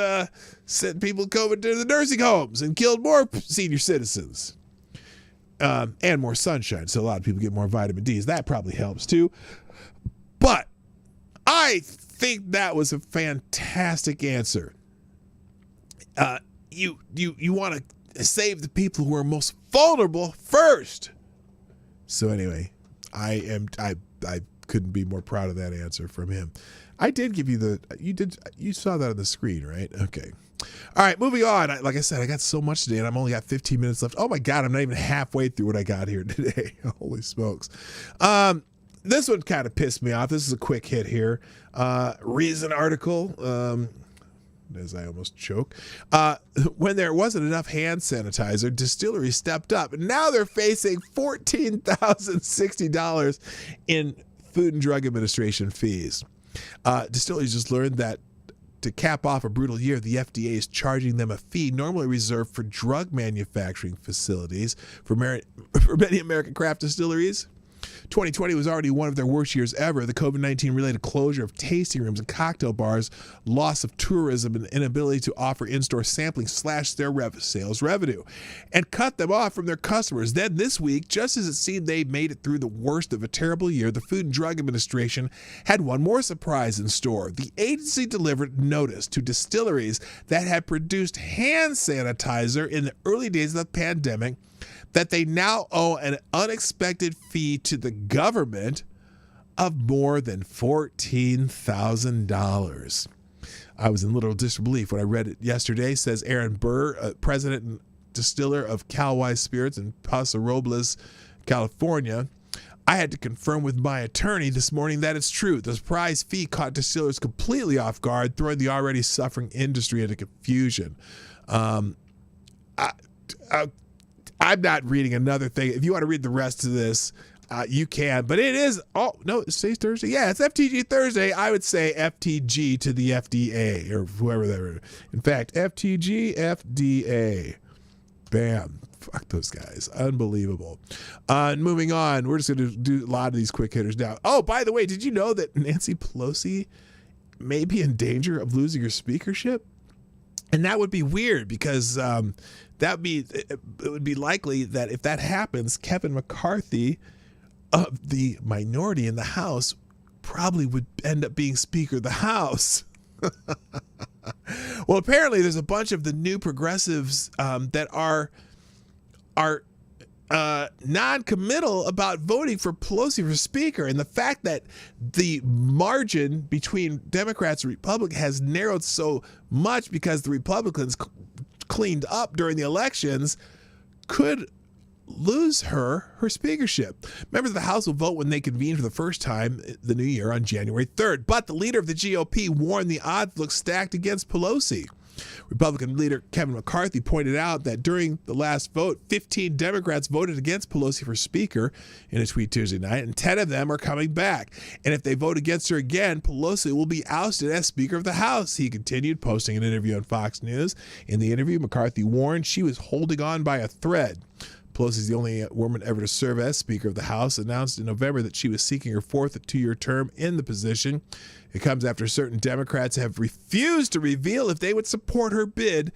sent people COVID to the nursing homes and killed more senior citizens. And more sunshine, so a lot of people get more vitamin D's. That probably helps too. But I think that was a fantastic answer. You want to save the people who are most vulnerable first. So anyway, I couldn't be more proud of that answer from him. I did give you you saw that on the screen, right? Okay. All right, moving on. Like I said, I got so much today, and I've only got 15 minutes left. Oh my God, I'm not even halfway through what I got here today. Holy smokes. This one kind of pissed me off. This is a quick hit here. Reason article. As I almost choke. When there wasn't enough hand sanitizer, distilleries stepped up. And now they're facing $14,060 in Food and Drug Administration fees. Distilleries just learned that to cap off a brutal year, the FDA is charging them a fee normally reserved for drug manufacturing facilities. For many American craft distilleries, 2020 was already one of their worst years ever. The COVID-19 related closure of tasting rooms and cocktail bars, loss of tourism, and inability to offer in-store sampling slashed their sales revenue and cut them off from their customers. Then this week, just as it seemed they made it through the worst of a terrible year, the Food and Drug Administration had one more surprise in store. The agency delivered notice to distilleries that had produced hand sanitizer in the early days of the pandemic that they now owe an unexpected fee to the government of more than $14,000. I was in literal disbelief when I read it yesterday, says Aaron Burr, president and distiller of Calwise Spirits in Paso Robles, California. I had to confirm with my attorney this morning that it's true. The surprise fee caught distillers completely off guard, throwing the already suffering industry into confusion. I'm not reading another thing. If you want to read the rest of this, you can. But it is, it's today's Thursday. Yeah, it's FTG Thursday. I would say FTG to the FDA or whoever they were. In fact, FTG, FDA. Bam. Fuck those guys. Unbelievable. Moving on, we're just going to do a lot of these quick hitters now. Oh, by the way, did you know that Nancy Pelosi may be in danger of losing her speakership? And that would be weird because it would be likely that if that happens, Kevin McCarthy of the minority in the House probably would end up being Speaker of the House. Well, apparently there's a bunch of the new progressives that are non-committal about voting for Pelosi for Speaker, and the fact that the margin between Democrats and Republicans has narrowed so much because the Republicans cleaned up during the elections could lose her speakership. Members of the House will vote when they convene for the first time the new year on January 3rd, but the leader of the GOP warned the odds look stacked against Pelosi. Republican leader Kevin McCarthy pointed out that during the last vote, 15 Democrats voted against Pelosi for Speaker in a tweet Tuesday night, and 10 of them are coming back. And if they vote against her again, Pelosi will be ousted as Speaker of the House, he continued, posting an interview on Fox News. In the interview, McCarthy warned she was holding on by a thread. Pelosi is the only woman ever to serve as Speaker of the House, announced in November that she was seeking her fourth two-year term in the position. It comes after certain Democrats have refused to reveal if they would support her bid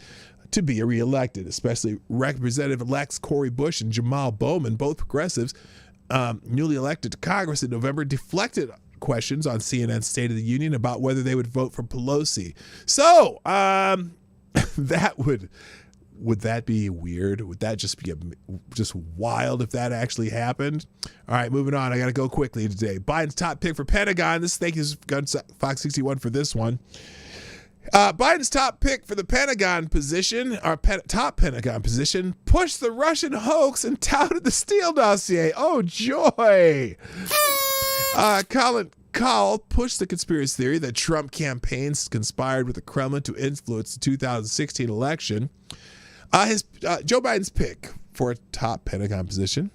to be reelected, especially Representative-elects Cori Bush and Jamal Bowman, both progressives, newly elected to Congress in November, deflected questions on CNN's State of the Union about whether they would vote for Pelosi. So, would that be weird? Would that just be just wild if that actually happened? All right, moving on. I got to go quickly today. Biden's top pick for Pentagon. Thank you, Fox 61, for this one. Biden's top pick for the Pentagon position, top Pentagon position, pushed the Russian hoax and touted the Steele dossier. Oh, joy. Colin Kahl pushed the conspiracy theory that Trump campaigns conspired with the Kremlin to influence the 2016 election. Joe Biden's pick for a top Pentagon position.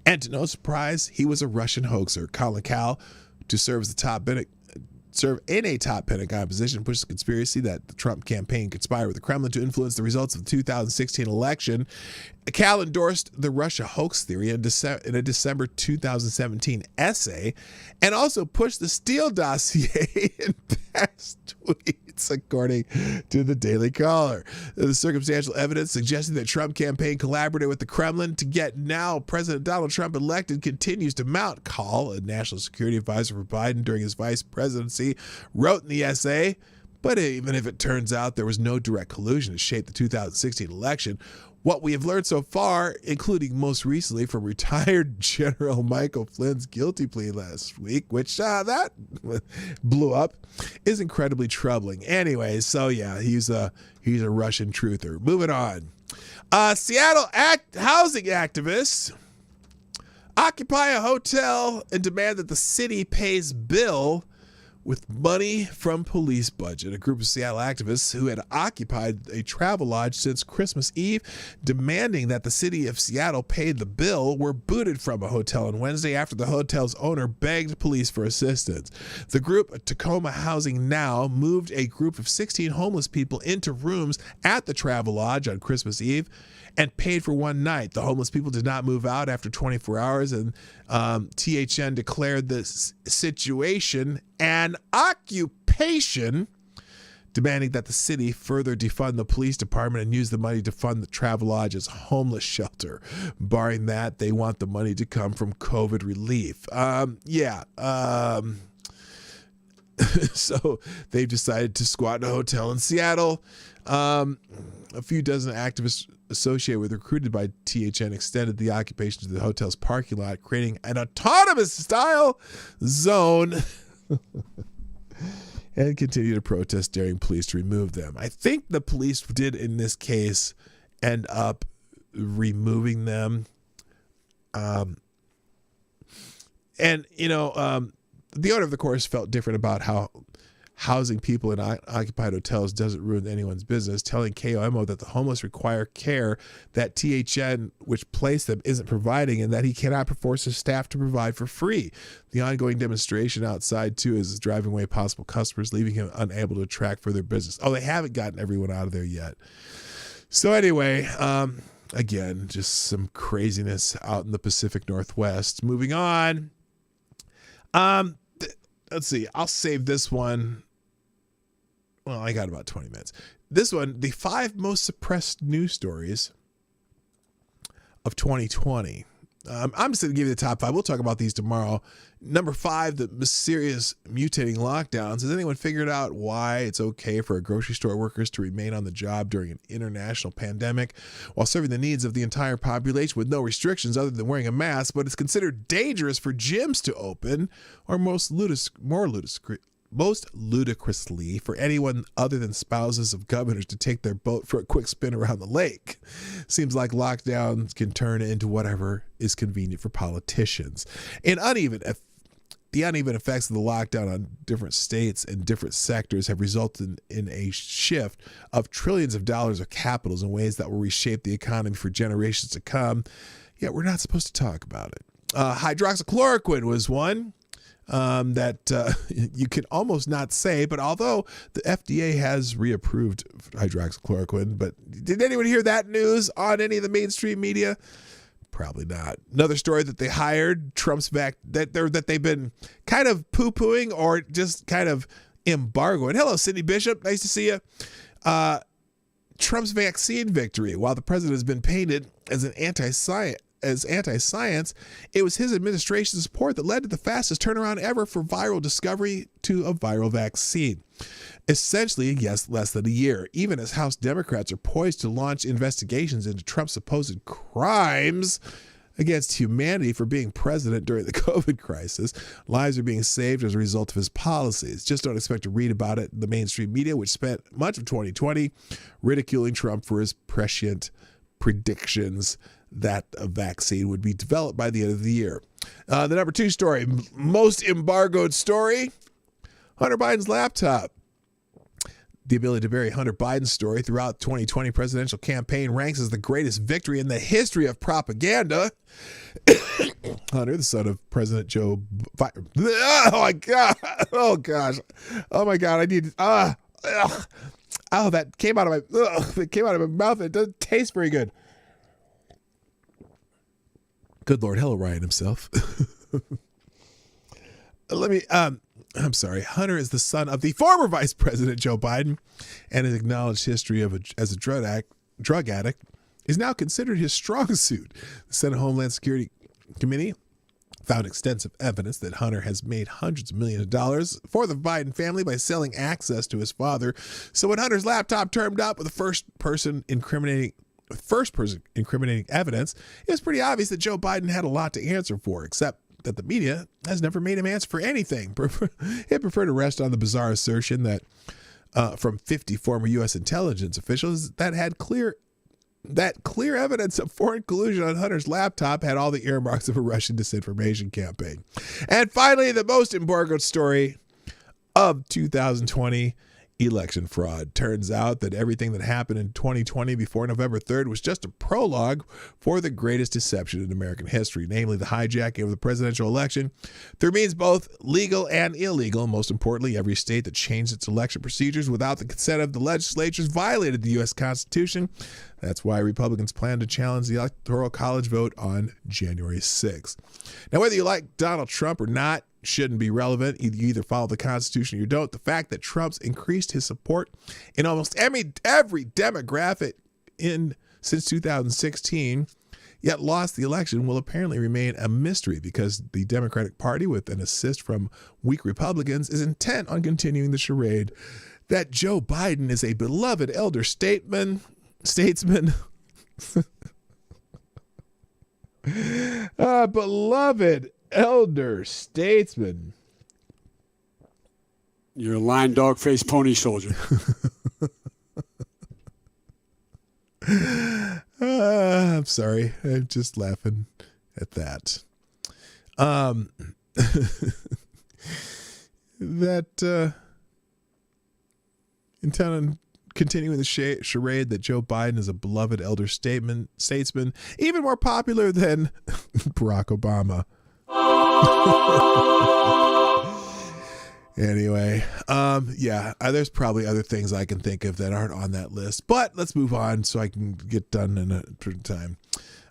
And to no surprise, he was a Russian hoaxer. Colin Kahl, to serve in a top Pentagon position, pushed the conspiracy that the Trump campaign conspired with the Kremlin to influence the results of the 2016 election. Kahl endorsed the Russia hoax theory in a December 2017 essay, and also pushed the Steele dossier in past tweets, according to the Daily Caller. The circumstantial evidence suggesting that Trump campaign collaborated with the Kremlin to get now President Donald Trump elected continues to mount. Kahl, a national security advisor for Biden during his vice presidency, wrote in the essay, but even if it turns out there was no direct collusion to shape the 2016 election, what we have learned so far, including most recently from retired General Michael Flynn's guilty plea last week, which that blew up, is incredibly troubling. Anyway, so yeah, he's a Russian truther. Moving on. Seattle housing activists occupy a hotel and demand that the city pays bill with money from police budget. A group of Seattle activists who had occupied a travel lodge since Christmas Eve, demanding that the city of Seattle pay the bill, were booted from a hotel on Wednesday after the hotel's owner begged police for assistance. The group, Tacoma Housing Now, moved a group of 16 homeless people into rooms at the travel lodge on Christmas Eve and paid for one night. The homeless people did not move out after 24 hours, and THN declared the situation an occupation, demanding that the city further defund the police department and use the money to fund the travel lodge's homeless shelter. Barring that, they want the money to come from COVID relief. So they've decided to squat in a hotel in Seattle. A few dozen activists associated with recruited by THN extended the occupation to the hotel's parking lot, creating an autonomous style zone. and continue to protest, daring police to remove them. I think the police did in this case end up removing them. And, you know, the owner of the course felt different about how housing people in occupied hotels doesn't ruin anyone's business, telling KOMO that the homeless require care that THN, which placed them, isn't providing, and that he cannot force his staff to provide for free. The ongoing demonstration outside, too, is driving away possible customers, leaving him unable to attract further business. Oh, they haven't gotten everyone out of there yet. So anyway, again, just some craziness out in the Pacific Northwest. Moving on. Let's see. I'll save this one. Well, I got about 20 minutes. This one, the 5 most suppressed news stories of 2020. I'm just going to give you the top 5. We'll talk about these tomorrow. Number 5, the mysterious mutating lockdowns. Has anyone figured out why it's okay for grocery store workers to remain on the job during an international pandemic while serving the needs of the entire population with no restrictions other than wearing a mask, but it's considered dangerous for gyms to open, or most ludicrously for anyone other than spouses of governors to take their boat for a quick spin around the lake? Seems like lockdowns can turn into whatever is convenient for politicians. The uneven effects of the lockdown on different states and different sectors have resulted in a shift of trillions of dollars of capital in ways that will reshape the economy for generations to come. Yet we're not supposed to talk about it. Hydroxychloroquine was one that you can almost not say, but although the FDA has reapproved hydroxychloroquine, but did anyone hear that news on any of the mainstream media? Probably not. Another story that they hired Trump's that they've been kind of poo-pooing or just kind of embargoing. Hello, Cindy Bishop. Nice to see you. Trump's vaccine victory. While the president has been painted as anti-science, it was his administration's support that led to the fastest turnaround ever for viral discovery to a viral vaccine. Essentially, yes, less than a year, even as House Democrats are poised to launch investigations into Trump's supposed crimes against humanity for being president during the COVID crisis. Lives are being saved as a result of his policies. Just don't expect to read about it in the mainstream media, which spent much of 2020 ridiculing Trump for his prescient predictions that a vaccine would be developed by the end of the year. The number 2 story, most embargoed story, Hunter Biden's laptop. The ability to bury Hunter Biden's story throughout the 2020 presidential campaign ranks as the greatest victory in the history of propaganda. Hunter, the son of President Joe Biden. Oh my God. Oh gosh. Oh my God. I need, oh, that came out of my mouth. It doesn't taste very good. Good Lord. Hello, Ryan himself. I'm sorry. Hunter is the son of the former Vice President Joe Biden, and his acknowledged history as a drug addict is now considered his strong suit. The Senate Homeland Security Committee found extensive evidence that Hunter has made hundreds of millions of dollars for the Biden family by selling access to his father. So when Hunter's laptop turned up with the first person incriminating evidence, it was pretty obvious that Joe Biden had a lot to answer for, except that the media has never made him answer for anything. It preferred to rest on the bizarre assertion that from 50 former U.S. intelligence officials that had clear evidence of foreign collusion on Hunter's laptop had all the earmarks of a Russian disinformation campaign. And finally, the most embargoed story of 2020, election fraud. Turns out that everything that happened in 2020 before November 3rd was just a prologue for the greatest deception in American history, namely the hijacking of the presidential election through means both legal and illegal. Most importantly, every state that changed its election procedures without the consent of the legislatures violated the U.S. Constitution. That's why Republicans plan to challenge the Electoral College vote on January 6th. Now, whether you like Donald Trump or not shouldn't be relevant. You either follow the Constitution or you don't. The fact that Trump's increased his support in almost every demographic since 2016, yet lost the election, will apparently remain a mystery because the Democratic Party, with an assist from weak Republicans, is intent on continuing the charade that Joe Biden is a beloved elder statesman. Beloved elder statesman. You're a lying dog-faced pony soldier. I'm sorry. I'm just laughing at that. Continuing the charade that Joe Biden is a beloved elder statesman, even more popular than Barack Obama. Anyway, there's probably other things I can think of that aren't on that list, but let's move on so I can get done in a time.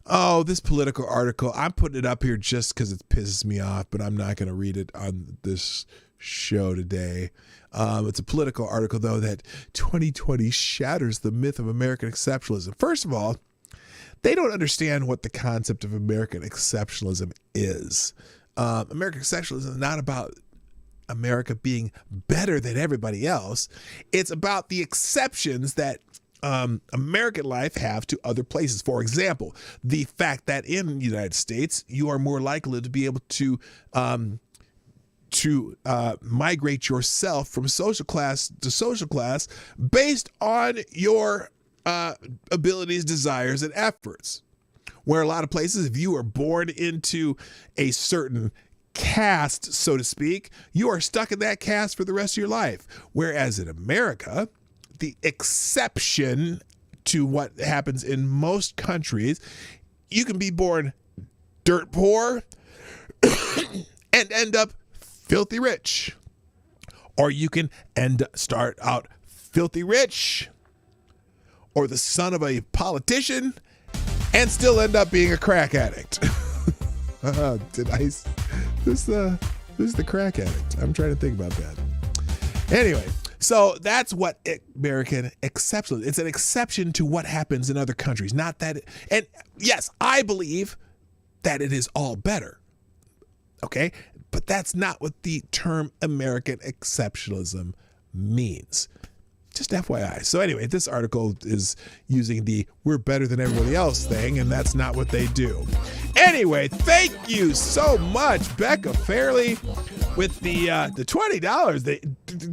Oh, this political article, I'm putting it up here just because it pisses me off, but I'm not going to read it on this show today. It's a political article, though, that 2020 shatters the myth of American exceptionalism. First of all, they don't understand what the concept of American exceptionalism is. American exceptionalism is not about America being better than everybody else. It's about the exceptions that American life have to other places. For example, the fact that in the United States, you are more likely to be able to migrate yourself from social class to social class based on your abilities, desires, and efforts. Where a lot of places, if you are born into a certain caste, so to speak, you are stuck in that caste for the rest of your life. Whereas in America, the exception to what happens in most countries, you can be born dirt poor and end up filthy rich. Or you can start out filthy rich or the son of a politician and still end up being a crack addict. Who's the crack addict? I'm trying to think about that. Anyway, so that's what American exception. It's an exception to what happens in other countries. Not that, and yes, I believe that it is all better. Okay, but that's not what the term American exceptionalism means. Just FYI. So anyway, this article is using the "we're better than everybody else" thing, and that's not what they do. Anyway, thank you so much, Becca Fairley, with the $20. They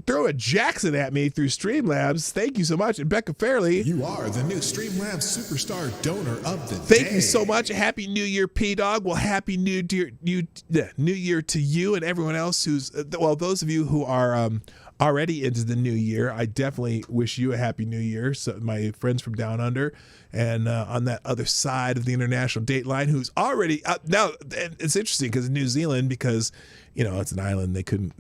throw a Jackson at me through Streamlabs. Thank you so much, and Becca Fairley. You are the new Streamlabs Superstar Donor of the Day. Thank you so much. Happy New Year, P-Dog. Well, Happy New Year to you and everyone else who's, those of you who are already into the new year. I definitely wish you a happy new year. So my friends from down under and on that other side of the international date line who's already now. It's interesting because in New Zealand, because it's an island, they could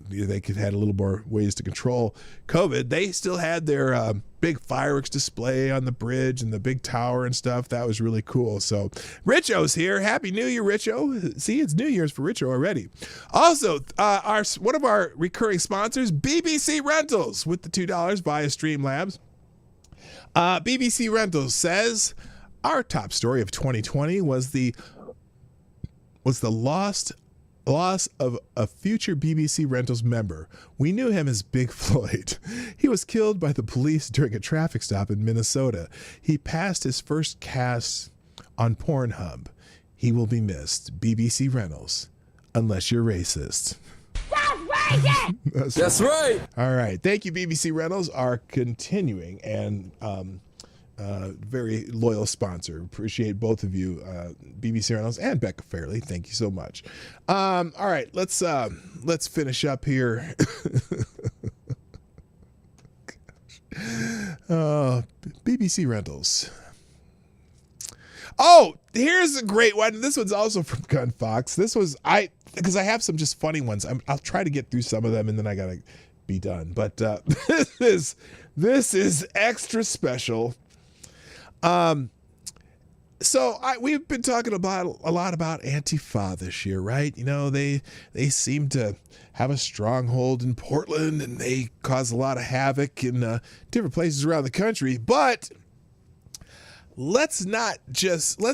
had a little more ways to control COVID. They still had their big fireworks display on the bridge and the big tower and stuff. That was really cool. So Richo's here. Happy New Year, Richo. See, it's New Year's for Richo already. Also, one of our recurring sponsors, BBC Rentals, with the $2 via Streamlabs. BBC Rentals says our top story of 2020 was the loss of a future BBC Rentals member. We knew him as Big Floyd. He was killed by the police during a traffic stop in Minnesota. He passed his first cast on Pornhub. He will be missed. BBC Rentals, unless you're racist. That's right. All right. Thank you, BBC Rentals, our continuing and very loyal sponsor. Appreciate both of you, BBC Reynolds and Becca Fairley. Thank you so much. All right, let's finish up here. BBC Rentals. Oh, here's a great one. This one's also from Gun Fox. This was because I have some just funny ones. I'll try to get through some of them and then I gotta be done. But this is extra special. So we've been talking a lot about Antifa this year, right? They seem to have a stronghold in Portland and they cause a lot of havoc in different places around the country. But let's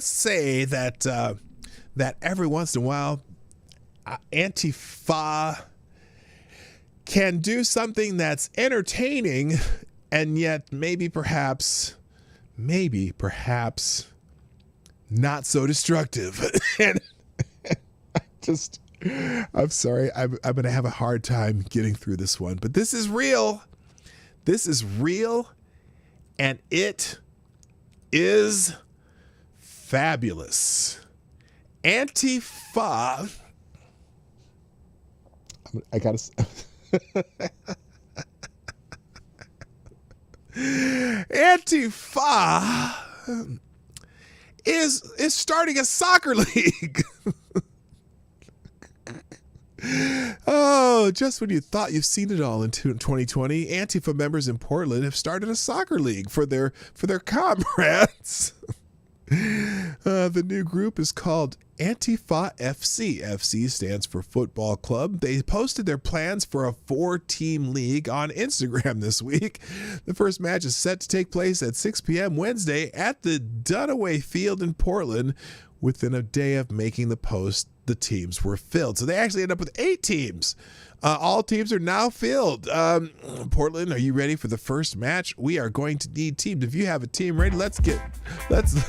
say that every once in a while, Antifa can do something that's entertaining and yet maybe perhaps not so destructive. And I I'm sorry. I'm going to have a hard time getting through this one, but this is real. This is real, and it is fabulous. Antifa. I got to. Antifa is starting a soccer league. Oh, just when you thought you've seen it all in 2020, Antifa members in Portland have started a soccer league for their comrades. The new group is called Antifa FC. FC stands for Football Club. They posted their plans for a 4-team league on Instagram this week. The first match is set to take place at 6 p.m. Wednesday at the Dunaway Field in Portland. Within a day of making the post, the teams were filled. So they actually end up with 8 teams. All teams are now filled. Portland, are you ready for the first match? We are going to need teams. If you have a team ready, let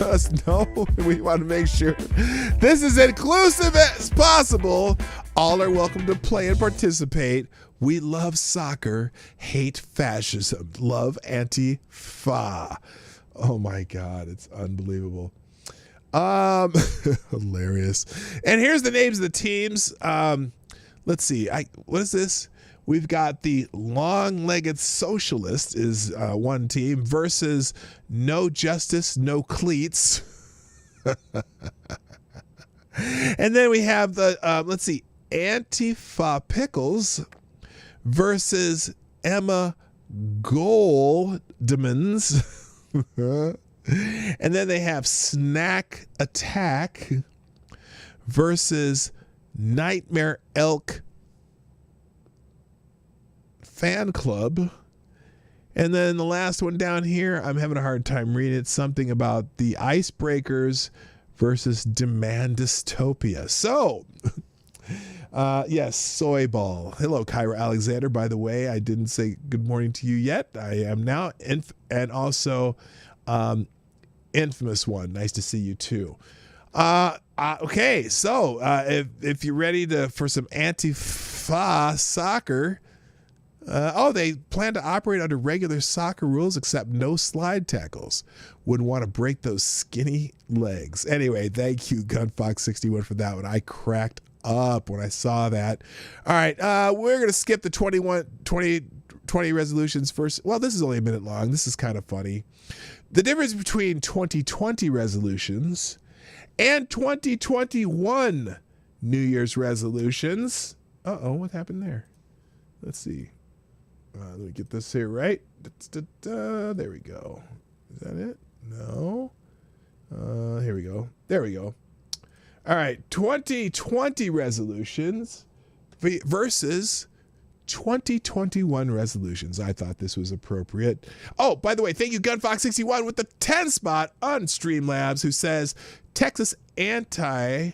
us know. We want to make sure this is inclusive as possible. All are welcome to play and participate. We love soccer, hate fascism, love Antifa. Oh my God, it's unbelievable. Hilarious. And here's the names of the teams. Let's see. What is this? We've got the Long-Legged Socialists is one team versus No Justice, No Cleats. And then we have the, Antifa Pickles versus Emma Goldmans. And then they have Snack Attack versus Nightmare Elk Fan Club. And then the last one down here, I'm having a hard time reading it. Something about the Icebreakers versus Demand Dystopia. So, yes, Soy Ball. Hello, Kyra Alexander, by the way. I didn't say good morning to you yet. I am now. And also, Infamous One. Nice to see you too. Okay, so if you're ready for some Antifa soccer, they plan to operate under regular soccer rules except no slide tackles. Wouldn't want to break those skinny legs. Anyway, thank you, Gunfox61, for that one. I cracked up when I saw that. All right, we're going to skip the 2020 resolutions first. Well, this is only a minute long. This is kind of funny. The difference between 2020 resolutions and 2021 New Year's resolutions. What happened there? Let's see. Let me get this here right. There we go. Is that it? No. Here we go. There we go. All right. 2020 resolutions versus 2021 resolutions. I thought this was appropriate. Oh, by the way, thank you, Gunfox61, with the 10 spot on Streamlabs, who says Texas anti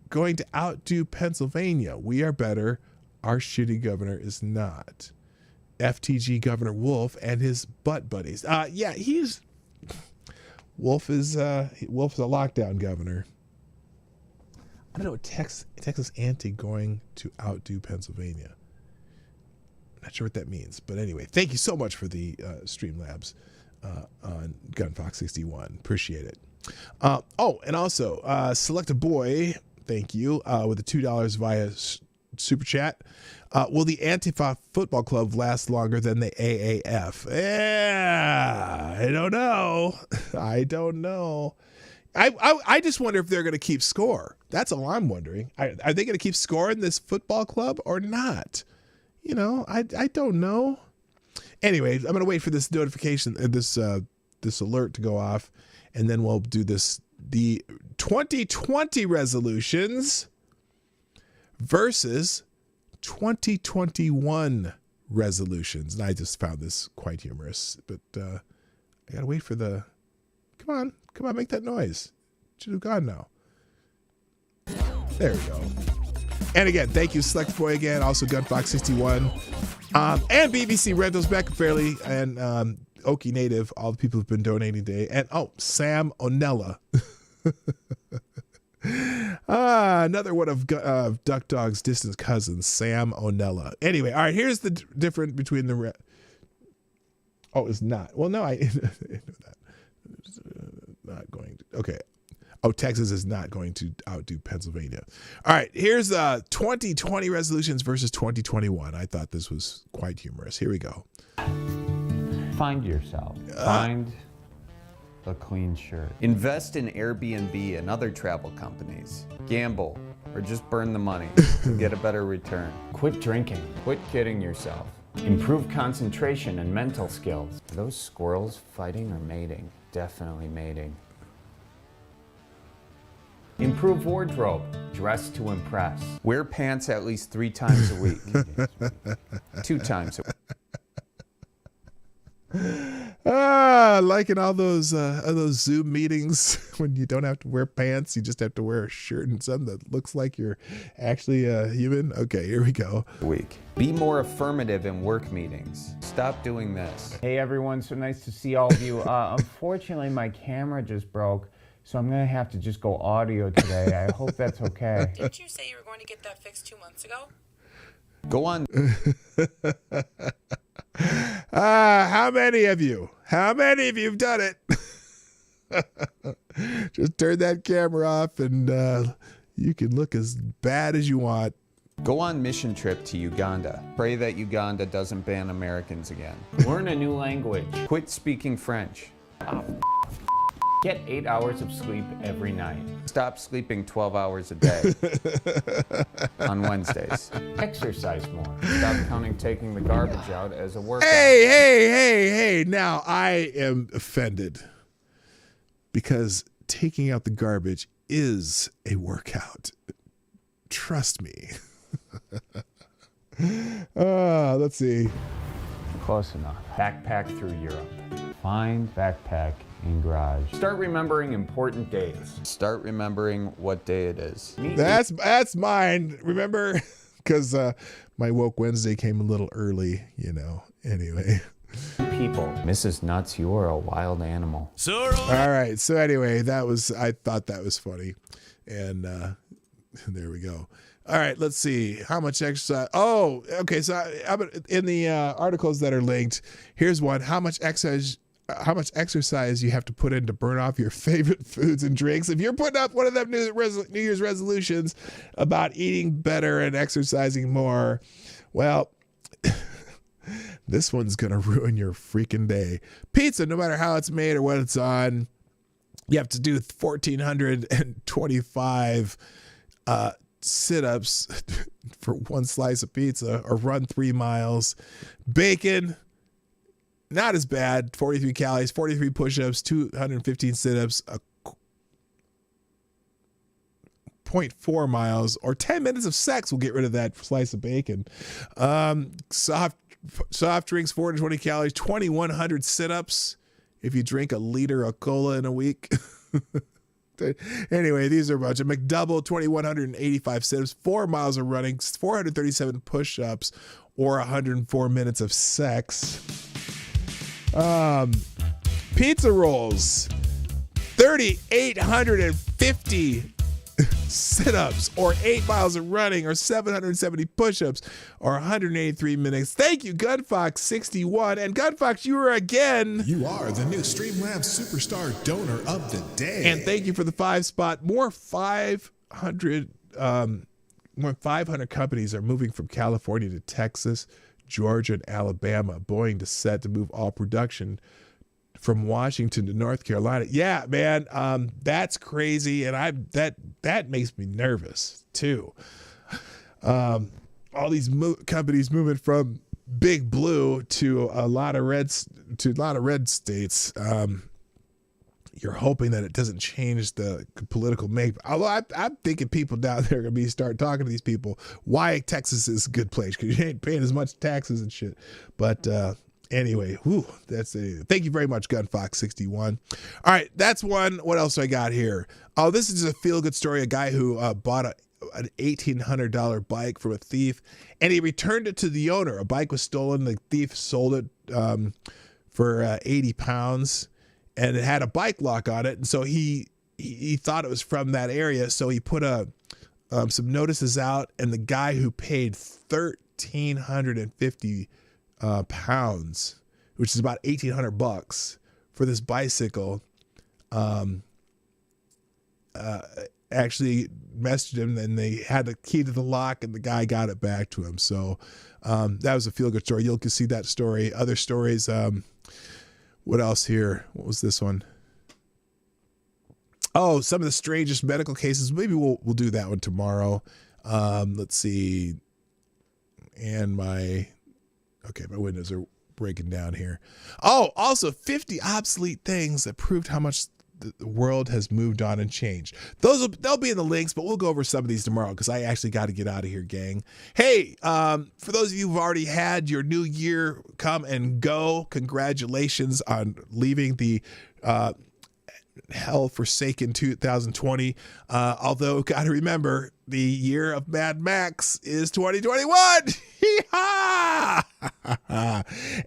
going to outdo Pennsylvania. We are better. Our shitty governor is not. FTG Governor Wolf and his butt buddies. Wolf is a lockdown governor. I don't know, Texas anti going to outdo Pennsylvania. Not sure what that means, but anyway, thank you so much for the Streamlabs on Gunfox61. Appreciate it. And also, Select a Boy, thank you, with the $2 via Super Chat. Will the Antifa Football Club last longer than the AAF? I don't know. I just wonder if they're going to keep score. That's all I'm wondering. Are they going to keep score in this football club or not? I don't know. Anyway, I'm going to wait for this notification, this alert to go off, and then we'll do the 2020 resolutions versus 2021 resolutions. And I just found this quite humorous, but I got to wait for the... Come on, make that noise. It should have gone now. There we go. And again, thank you, Select Boy again, also Gunfox61, and BBC Rentals, Becca Fairley, and Okie Native, all the people who've been donating today. And Sam Onella. Another one of Duck Dog's distant cousins, Sam O'Nella. Anyway, all right, here's the difference between the... Oh, it's not. Well, no, I know that. Not going to... Okay. Oh, Texas is not going to outdo Pennsylvania. All right, here's 2020 resolutions versus 2021. I thought this was quite humorous. Here we go. Find yourself. Find a clean shirt. Invest in Airbnb and other travel companies. Gamble or just burn the money to get a better return. Quit drinking. Quit kidding yourself. Improve concentration and mental skills. Are those squirrels fighting or mating? Definitely mating. Improve wardrobe. Dress to impress. Wear pants at least 3 times a week. 2 times a week. Liking all those Zoom meetings when you don't have to wear pants, you just have to wear a shirt and something that looks like you're actually a human. Okay, here we go. Week. Be more affirmative in work meetings. Stop doing this. Hey everyone, so nice to see all of you. Unfortunately, my camera just broke, so I'm gonna have to just go audio today. I hope that's okay. Didn't you say you were going to get that fixed 2 months ago? Go on. How many of you have done it? Just turn that camera off and you can look as bad as you want. Go on mission trip to Uganda. Pray that Uganda doesn't ban Americans again. Learn a new language. Quit speaking French. Get 8 hours of sleep every night. Stop sleeping 12 hours a day on Wednesdays. Exercise more. Stop counting taking the garbage out as a workout. Hey, now I am offended because taking out the garbage is a workout. Trust me. Let's see. Close enough. Backpack through Europe. Find backpack in garage. Start remembering important dates. Start remembering what day it is. That's mine. Remember, because my woke Wednesday came a little early. Anyway. People. Mrs. Nuts, you are a wild animal. All right. So anyway, I thought that was funny, and there we go. All right, let's see how much exercise. Oh, okay. So in the articles that are linked, here's one: how much exercise you have to put in to burn off your favorite foods and drinks. If you're putting up one of them New Year's resolutions about eating better and exercising more, well, this one's gonna ruin your freaking day. Pizza, no matter how it's made or what it's on, you have to do 1,425 sit-ups for one slice of pizza or run 3 miles. Bacon, not as bad, 43 calories, 43 push-ups, 215 sit-ups, 0.4 miles, or 10 minutes of sex will get rid of that slice of bacon. Soft drinks, 420 calories, 2,100 sit-ups if you drink a liter of cola in a week. Anyway, these are a bunch of McDouble, 2,185 sit-ups, 4 miles of running, 437 push-ups, or 104 minutes of sex. Pizza rolls, 3,850 sit-ups, or 8 miles of running, or 770 push-ups, or 183 minutes. Thank you, Gunfox61. And Gunfox, you are again. You are the new Streamlabs Superstar Donor of the Day. And thank you for the 5 spot. More 500 companies are moving from California to Texas, Georgia, and Alabama. Boeing is set to move all production from Washington to North Carolina. Yeah, man, that's crazy, and that makes me nervous too. All these companies moving from Big Blue to a lot of red states. You're hoping that it doesn't change the political make. Although I'm thinking people down there are gonna start talking to these people why Texas is a good place, because you ain't paying as much taxes and shit. But anyway, thank you very much, Gunfox61. All right, that's one. What else do I got here? Oh, this is a feel-good story. A guy who bought an $1,800 bike from a thief, and he returned it to the owner. A bike was stolen. The thief sold it for 80 pounds, and it had a bike lock on it. And so he he thought it was from that area, so he put some notices out, and the guy who paid $1,350 pounds, which is about $1,800 for this bicycle, actually messaged him, and they had the key to the lock, and the guy got it back to him. So that was a feel-good story. You'll see that story. Other stories. What else here? What was this one? Oh, some of the strangest medical cases. Maybe we'll do that one tomorrow. Let's see. And my windows are breaking down here. Oh, also 50 obsolete things that proved how much the world has moved on and changed. They'll be in the links, but we'll go over some of these tomorrow because I actually got to get out of here, gang. Hey, for those of you who've already had your new year come and go, congratulations on leaving the hell forsaken 2020. Although, gotta remember, the year of Mad Max is 2021.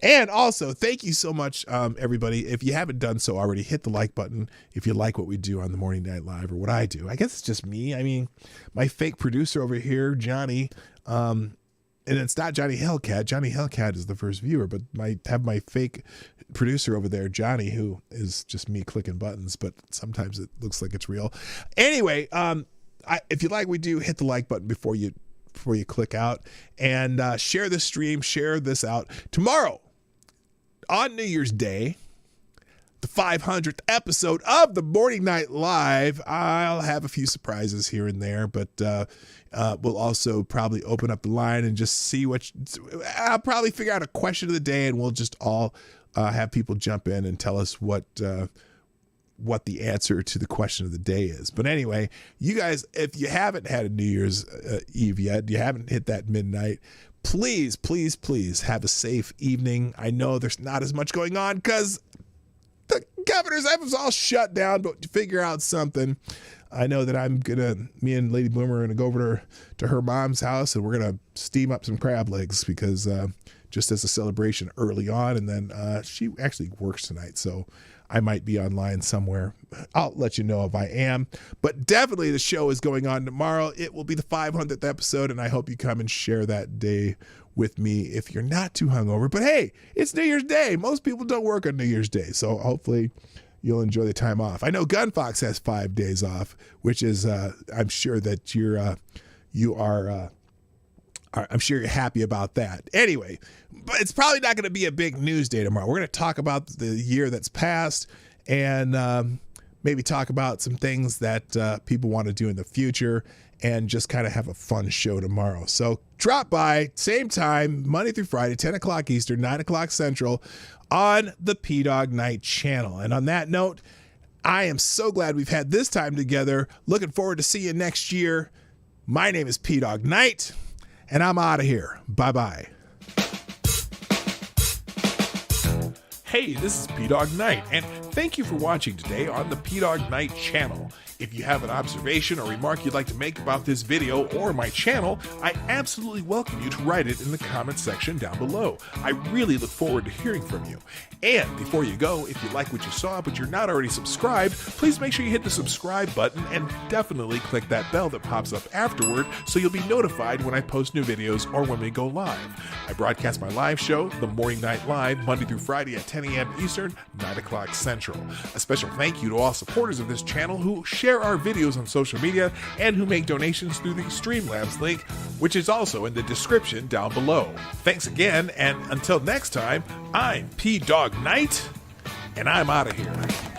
And also, thank you so much, everybody. If you haven't done so already, hit the like button if you like what we do on the Morning Night Live, or what I do. I guess it's just me. I mean, my fake producer over here, Johnny, and it's not Johnny Hellcat. Johnny Hellcat is the first viewer, but I have my fake producer over there, Johnny, who is just me clicking buttons, but sometimes it looks like it's real. Anyway, if you like what we do, hit the like button before you click out, and share this stream, share this out. Tomorrow, on New Year's Day, the 500th episode of the Morning Night Live, I'll have a few surprises here and there, but we'll also probably open up the line and just see I'll probably figure out a question of the day, and we'll just all have people jump in and tell us what the answer to the question of the day is. But anyway, you guys, if you haven't had a New Year's Eve yet, you haven't hit that midnight, please, please, please have a safe evening. I know there's not as much going on because the governor's office all shut down, but to figure out something, I know that me and Lady Bloomer are going to go over to her mom's house, and we're going to steam up some crab legs because just as a celebration early on. And then she actually works tonight, so I might be online somewhere. I'll let you know if I am. But definitely the show is going on tomorrow. It will be the 500th episode, and I hope you come and share that day with me if you're not too hungover. But hey, it's New Year's Day. Most people don't work on New Year's Day, so hopefully you'll enjoy the time off. I know Gunfox has 5 days off, which is I'm sure that I'm sure you're happy about that. Anyway, but it's probably not going to be a big news day tomorrow. We're going to talk about the year that's passed, and maybe talk about some things that people want to do in the future, and just kind of have a fun show tomorrow. So drop by, same time, Monday through Friday, 10 o'clock Eastern, 9 o'clock Central, on the P-Dog Night channel. And on that note, I am so glad we've had this time together. Looking forward to see you next year. My name is P-Dog Night, and I'm out of here. Bye-bye. Hey, this is P-Dog Night, and thank you for watching today on the P-Dog Night channel. If you have an observation or remark you'd like to make about this video or my channel, I absolutely welcome you to write it in the comments section down below. I really look forward to hearing from you. And before you go, if you like what you saw but you're not already subscribed, please make sure you hit the subscribe button and definitely click that bell that pops up afterward so you'll be notified when I post new videos or when we go live. I broadcast my live show, The Morning Night Live, Monday through Friday at 10 a.m. Eastern, 9 o'clock Central. A special thank you to all supporters of this channel who share our videos on social media and who make donations through the Streamlabs link, which is also in the description down below. Thanks again, and until next time, I'm P-Dog Night, and I'm out of here.